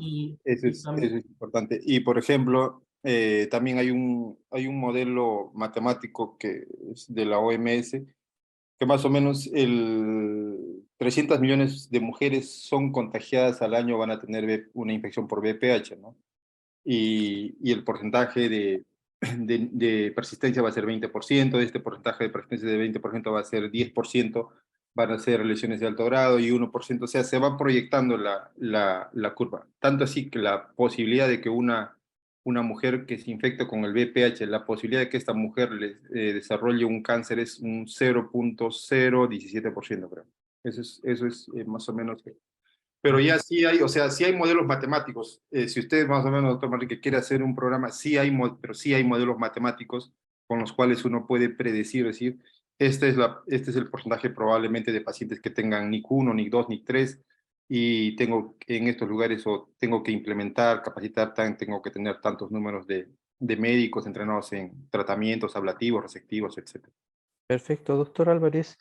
Eso es importante. Y por ejemplo, también hay un modelo matemático que es de la OMS, que más o menos 300 millones de mujeres son contagiadas al año, van a tener una infección por VPH, ¿no? Y el porcentaje de persistencia va a ser 20%, de este porcentaje de persistencia de 20% va a ser 10%, van a ser lesiones de alto grado y 1%, o sea, se va proyectando la curva. Tanto así que la posibilidad de que una mujer que se infecte con el VPH, la posibilidad de que esta mujer desarrolle un cáncer es un 0.017%, creo. Eso es más o menos. Pero ya sí hay, o sea, sí hay modelos matemáticos. Si usted más o menos, doctor Manrique, quiere hacer un programa, pero sí hay modelos matemáticos con los cuales uno puede predecir, decir, este es el porcentaje probablemente de pacientes que tengan NIC 1, NIC 2, NIC 3, y tengo en estos lugares o tengo que implementar, capacitar, tengo que tener tantos números de médicos entrenados en tratamientos ablativos, resectivos, etc. Perfecto, doctor Álvarez.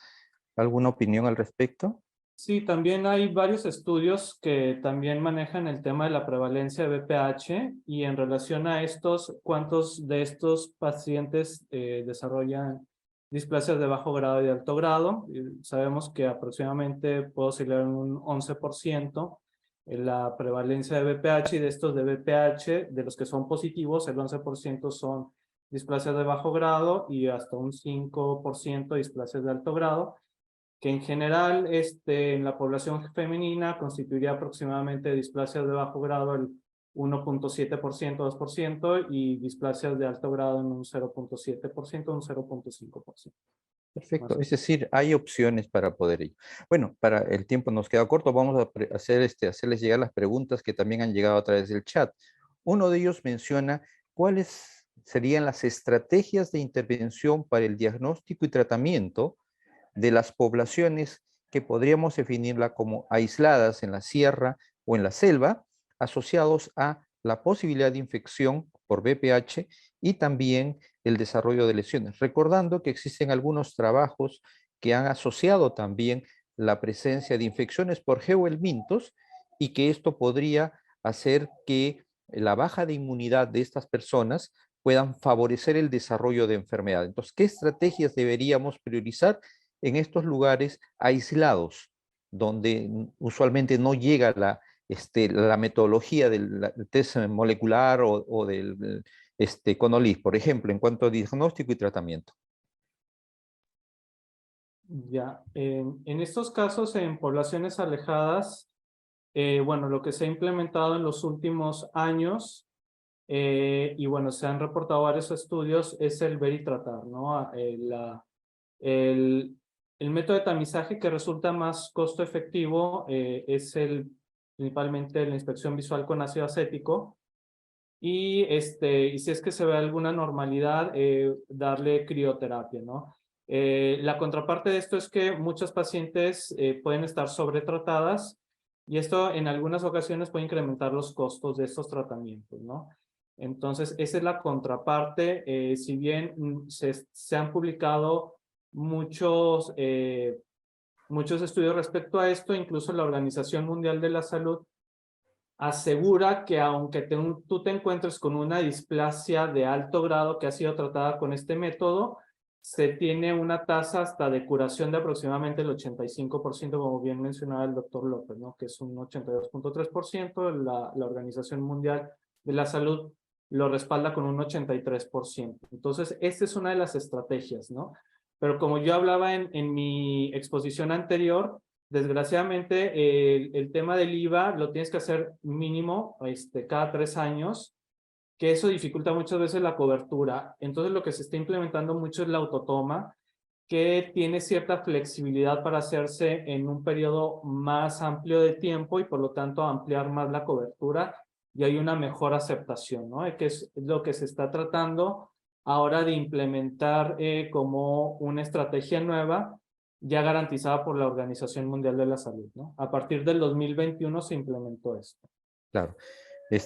¿Alguna opinión al respecto? sí, también hay varios estudios que también manejan el tema de la prevalencia de VPH y en relación a estos, ¿cuántos de estos pacientes desarrollan displasias de bajo grado y de alto grado? Sabemos que aproximadamente puede oscilar en un 11% en la prevalencia de VPH y de estos de VPH, de los que son positivos, el 11% son displasias de bajo grado y hasta un 5% displasias de alto grado, que en general en la población femenina constituiría aproximadamente displasias de bajo grado el 1.7%, 2%, y displasias de alto grado en un 0.7%, un 0.5%. Perfecto, es decir, hay opciones para poder ello. Bueno, para el tiempo nos queda corto, vamos a hacerles llegar las preguntas que también han llegado a través del chat. Uno de ellos menciona cuáles serían las estrategias de intervención para el diagnóstico y tratamiento de las poblaciones que podríamos definirla como aisladas en la sierra o en la selva, asociados a la posibilidad de infección por VPH y también el desarrollo de lesiones. Recordando que existen algunos trabajos que han asociado también la presencia de infecciones por geohelmintos y que esto podría hacer que la baja de inmunidad de estas personas puedan favorecer el desarrollo de enfermedad. Entonces, ¿qué estrategias deberíamos priorizar en estos lugares aislados, donde usualmente no llega la metodología del test molecular o del CONOLIS, por ejemplo, en cuanto a diagnóstico y tratamiento? Ya, en estos casos, en poblaciones alejadas, bueno, lo que se ha implementado en los últimos años, y bueno, se han reportado varios estudios, es el ver y tratar, ¿no? El, el método de tamizaje que resulta más costo efectivo es principalmente la inspección visual con ácido acético, y si es que se ve alguna normalidad, darle crioterapia, ¿no? La contraparte de esto es que muchas pacientes pueden estar sobretratadas, y esto en algunas ocasiones puede incrementar los costos de estos tratamientos, ¿no? Entonces, esa es la contraparte. Si bien se han publicado muchos estudios respecto a esto, incluso la Organización Mundial de la Salud asegura que aunque tú te encuentres con una displasia de alto grado que ha sido tratada con este método, se tiene una tasa hasta de curación de aproximadamente el 85%, como bien mencionaba el doctor López, ¿no? Que es un 82.3%, la Organización Mundial de la Salud lo respalda con un 83%. Entonces, esta es una de las estrategias, ¿no? Pero como yo hablaba en mi exposición anterior, desgraciadamente, el tema del IVA lo tienes que hacer mínimo cada 3 años, que eso dificulta muchas veces la cobertura. Entonces, lo que se está implementando mucho es la autotoma, que tiene cierta flexibilidad para hacerse en un periodo más amplio de tiempo y por lo tanto ampliar más la cobertura, y hay una mejor aceptación, ¿no? Que es lo que se está tratando ahora de implementar como una estrategia nueva, ya garantizada por la Organización Mundial de la Salud, ¿no? A partir del 2021 se implementó esto. Claro.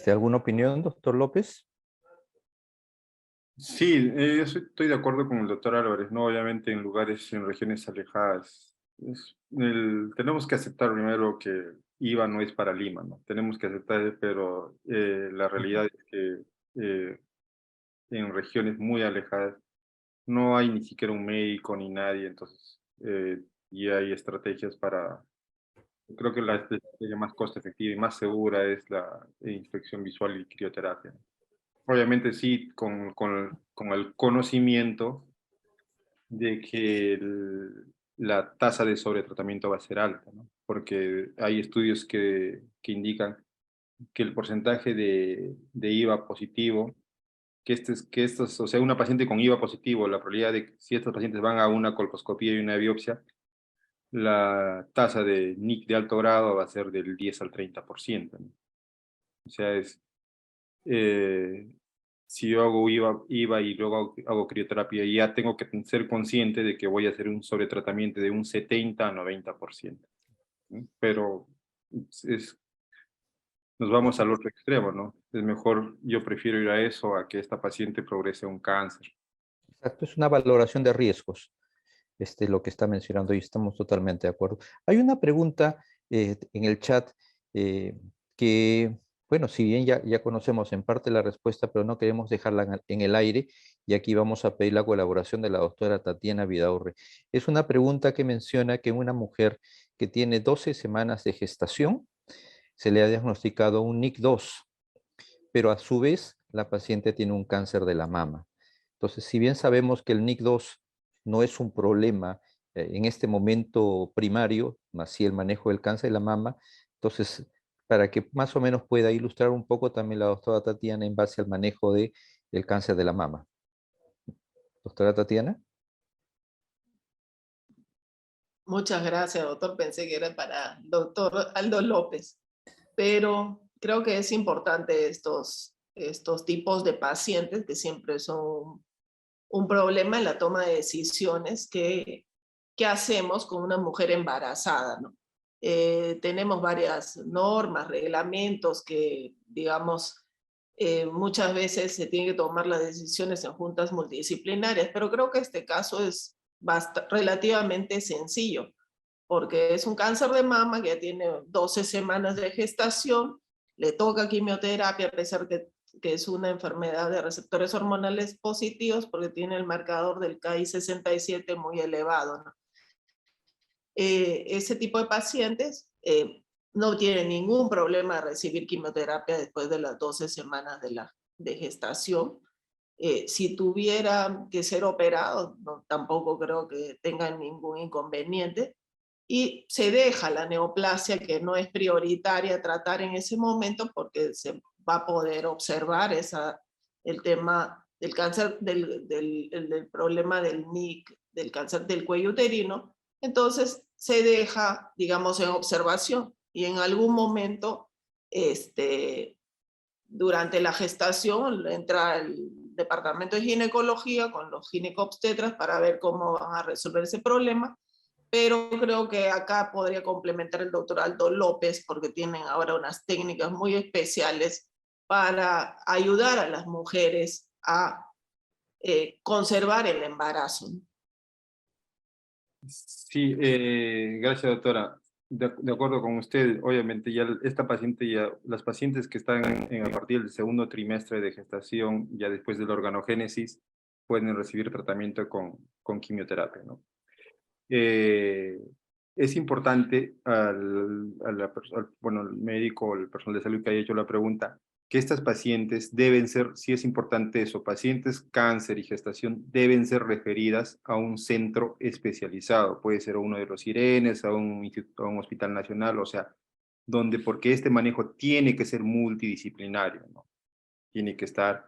¿Alguna opinión, doctor López? Sí, yo estoy de acuerdo con el doctor Álvarez, ¿no? Obviamente en lugares, en regiones alejadas, tenemos que aceptar primero que IVA no es para Lima, ¿no? Tenemos que aceptar, pero la realidad es que en regiones muy alejadas no hay ni siquiera un médico ni nadie, entonces, y hay estrategias creo que la estrategia más costo efectiva y más segura es la inspección visual y crioterapia, ¿no? Obviamente sí, con el conocimiento de que la tasa de sobretratamiento va a ser alta, ¿no? Porque hay estudios que indican que el porcentaje de IVA positivo, o sea, una paciente con IVA positivo, la probabilidad de que si estos pacientes van a una colposcopía y una biopsia, la tasa de NIC de alto grado va a ser del 10 al 30%, ¿no? O sea, si yo hago IVA y luego hago crioterapia, ya tengo que ser consciente de que voy a hacer un sobretratamiento de un 70 a 90%, ¿no? Pero nos vamos al otro extremo, ¿no? Es mejor, yo prefiero ir a eso, a que esta paciente progrese a un cáncer. Exacto, es una valoración de riesgos, lo que está mencionando y estamos totalmente de acuerdo. Hay una pregunta en el chat que, bueno, si bien ya conocemos en parte la respuesta, pero no queremos dejarla en el aire, y aquí vamos a pedir la colaboración de la doctora Tatiana Vidaurre. Es una pregunta que menciona que una mujer que tiene 12 semanas de gestación se le ha diagnosticado un NIC2, pero a su vez la paciente tiene un cáncer de la mama. Entonces, si bien sabemos que el NIC2 no es un problema en este momento primario, más sí el manejo del cáncer de la mama, entonces, para que más o menos pueda ilustrar un poco también la doctora Tatiana en base al manejo del cáncer de la mama. Doctora Tatiana. Muchas gracias, doctor. Pensé que era para el doctor Aldo López, pero creo que es importante estos tipos de pacientes que siempre son un problema en la toma de decisiones que hacemos con una mujer embarazada, ¿no? Tenemos varias normas, reglamentos que, digamos, muchas veces se tienen que tomar las decisiones en juntas multidisciplinarias, pero creo que este caso es relativamente sencillo, porque es un cáncer de mama que ya tiene 12 semanas de gestación, le toca quimioterapia a pesar que es una enfermedad de receptores hormonales positivos porque tiene el marcador del KI67 muy elevado, ¿no? Ese tipo de pacientes no tiene ningún problema de recibir quimioterapia después de las 12 semanas de gestación. Si tuviera que ser operado, no, tampoco creo que tengan ningún inconveniente. Y se deja la neoplasia, que no es prioritaria tratar en ese momento, porque se va a poder observar el tema del cáncer, del problema del NIC, del cáncer del cuello uterino. Entonces se deja, digamos, en observación, y en algún momento, durante la gestación, entra el departamento de ginecología con los ginecobstetras para ver cómo van a resolver ese problema. Pero creo que acá podría complementar el doctor Aldo López, porque tienen ahora unas técnicas muy especiales para ayudar a las mujeres a conservar el embarazo. Sí, gracias, doctora. De acuerdo con usted, obviamente ya esta paciente, las pacientes que están a partir del segundo trimestre de gestación, ya después de la organogénesis, pueden recibir tratamiento con quimioterapia, ¿no? Es importante bueno, el médico o el personal de salud que haya hecho la pregunta, que estas pacientes deben ser, sí es importante eso, pacientes cáncer y gestación deben ser referidas a un centro especializado, puede ser a uno de los IRENES, a un hospital nacional, o sea, porque este manejo tiene que ser multidisciplinario, ¿no? Tiene que estar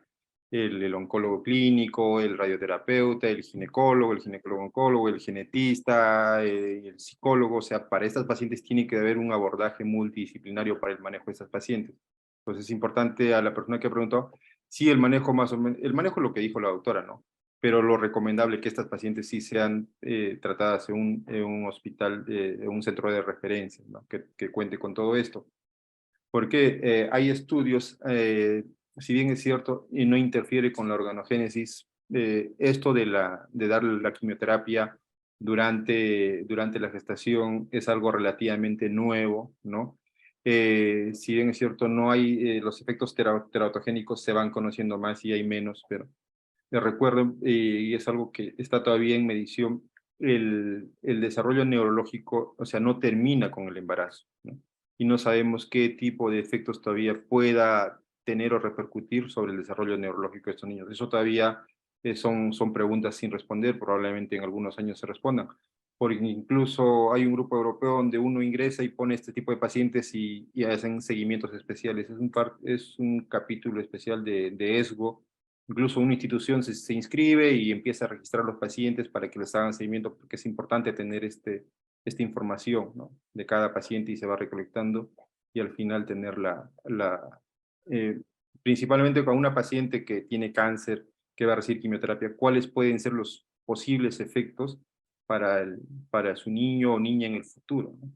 el oncólogo clínico, el radioterapeuta, el ginecólogo oncólogo, el genetista, el psicólogo. O sea, para estas pacientes tiene que haber un abordaje multidisciplinario para el manejo de estas pacientes. Entonces es importante a la persona que preguntó, sí, el manejo más o menos, el manejo es lo que dijo la doctora, ¿no? Pero lo recomendable es que estas pacientes sí sean tratadas en un hospital, en un centro de referencia, ¿no? Que cuente con todo esto. Porque hay estudios, si bien es cierto, y no interfiere con la organogénesis, esto de dar la quimioterapia durante la gestación es algo relativamente nuevo, ¿no? Si bien es cierto, no hay, los efectos teratogénicos se van conociendo más y hay menos, pero recuerdo, y es algo que está todavía en medición, el desarrollo neurológico, o sea, no termina con el embarazo, ¿no? Y no sabemos qué tipo de efectos todavía pueda tener o repercutir sobre el desarrollo neurológico de estos niños. Eso todavía son preguntas sin responder, probablemente en algunos años se respondan. Porque incluso hay un grupo europeo donde uno ingresa y pone este tipo de pacientes y hacen seguimientos especiales. Es un capítulo especial de ESGO. Incluso una institución se inscribe y empieza a registrar a los pacientes para que les hagan seguimiento, porque es importante tener esta información, ¿no? De cada paciente, y se va recolectando, y al final tener principalmente con una paciente que tiene cáncer, que va a recibir quimioterapia, cuáles pueden ser los posibles efectos para su niño o niña en el futuro, ¿no?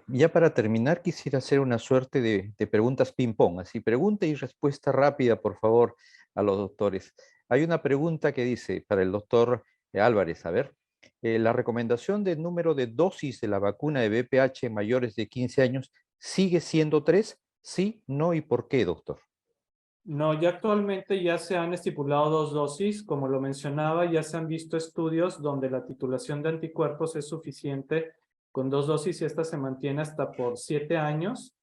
Ya para terminar, quisiera hacer una suerte de preguntas ping-pong, así, pregunta y respuesta rápida, por favor, a los doctores. Hay una pregunta que dice, para el doctor Álvarez, a ver, ¿la recomendación de número de dosis de la vacuna de VPH en mayores de 15 años sigue siendo 3? ¿Sí, no y por qué, doctor? No, ya actualmente ya se han estipulado 2 dosis, como lo mencionaba, ya se han visto estudios donde la titulación de anticuerpos es suficiente con 2 dosis y esta se mantiene hasta por 7 años.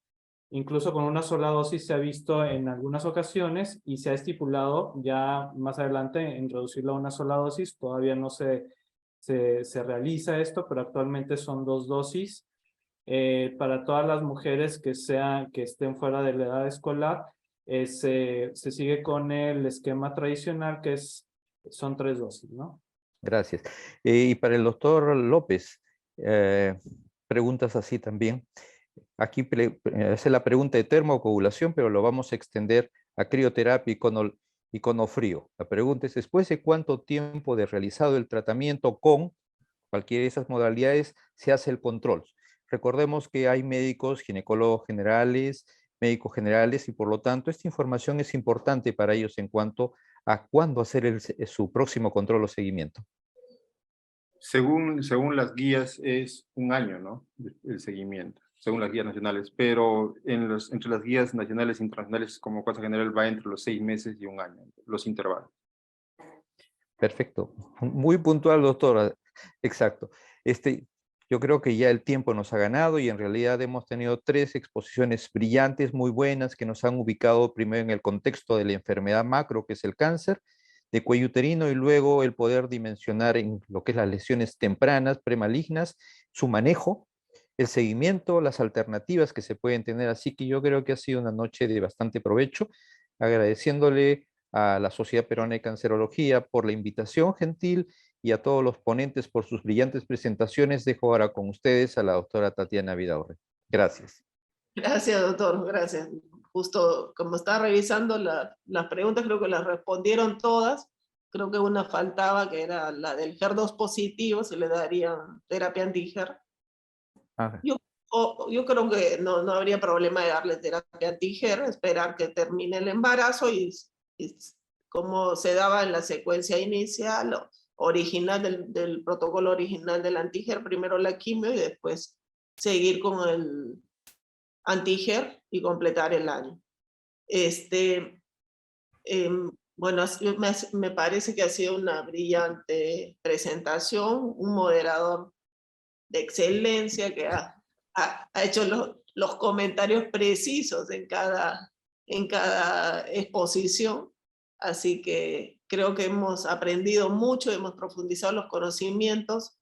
Incluso con una sola dosis se ha visto en algunas ocasiones y se ha estipulado ya más adelante introducirlo a una sola dosis. Todavía no se realiza esto, pero actualmente son 2 dosis. Para todas las mujeres que estén fuera de la edad escolar, se sigue con el esquema tradicional que son 3 dosis, ¿no? Gracias. Y para el doctor López, preguntas así también. Aquí hace la pregunta de termocoagulación, pero lo vamos a extender a crioterapia y conofrío. La pregunta es, ¿después de cuánto tiempo de realizado el tratamiento con cualquiera de esas modalidades se hace el control? Recordemos que hay médicos, ginecólogos generales, médicos generales, y por lo tanto esta información es importante para ellos en cuanto a cuándo hacer su próximo control o seguimiento. Según las guías es un año, ¿no? El seguimiento, según las guías nacionales, pero entre las guías nacionales e internacionales, como cosa general, va entre los 6 meses y un año, los intervalos. Perfecto. Muy puntual, doctora. Exacto. Yo creo que ya el tiempo nos ha ganado y en realidad hemos tenido 3 exposiciones brillantes, muy buenas, que nos han ubicado primero en el contexto de la enfermedad macro, que es el cáncer de cuello uterino, y luego el poder dimensionar en lo que es las lesiones tempranas, premalignas, su manejo, el seguimiento, las alternativas que se pueden tener. Así que yo creo que ha sido una noche de bastante provecho, agradeciéndole a la Sociedad Peruana de Cancerología por la invitación gentil y a todos los ponentes por sus brillantes presentaciones. Dejo ahora con ustedes a la doctora Tatiana Vidaurre. Gracias. Gracias, doctor, gracias. Justo como estaba revisando las preguntas, creo que las respondieron todas. Creo que una faltaba, que era la del HER2 positivo, se le daría terapia anti-HER. Yo creo que no habría problema de darle terapia anti-HER, esperar que termine el embarazo y como se daba en la secuencia inicial, original del protocolo original del anti-HER, primero la quimio y después seguir con el anti-HER y completar el año. Bueno, me parece que ha sido una brillante presentación, un moderador de excelencia que ha hecho los comentarios precisos en cada exposición, así que creo que hemos aprendido mucho, hemos profundizado los conocimientos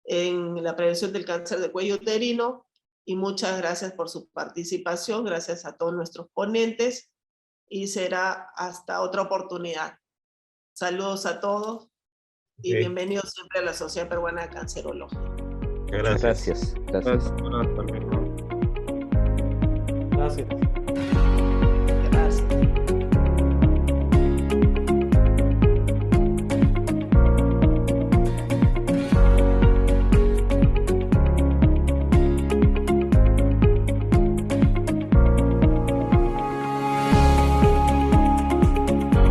en la prevención del cáncer de cuello uterino, y muchas gracias por su participación, gracias a todos nuestros ponentes, y será hasta otra oportunidad. Saludos a todos y bienvenidos siempre a la Sociedad Peruana de Cancerología. Gracias. Gracias. Gracias. Gracias.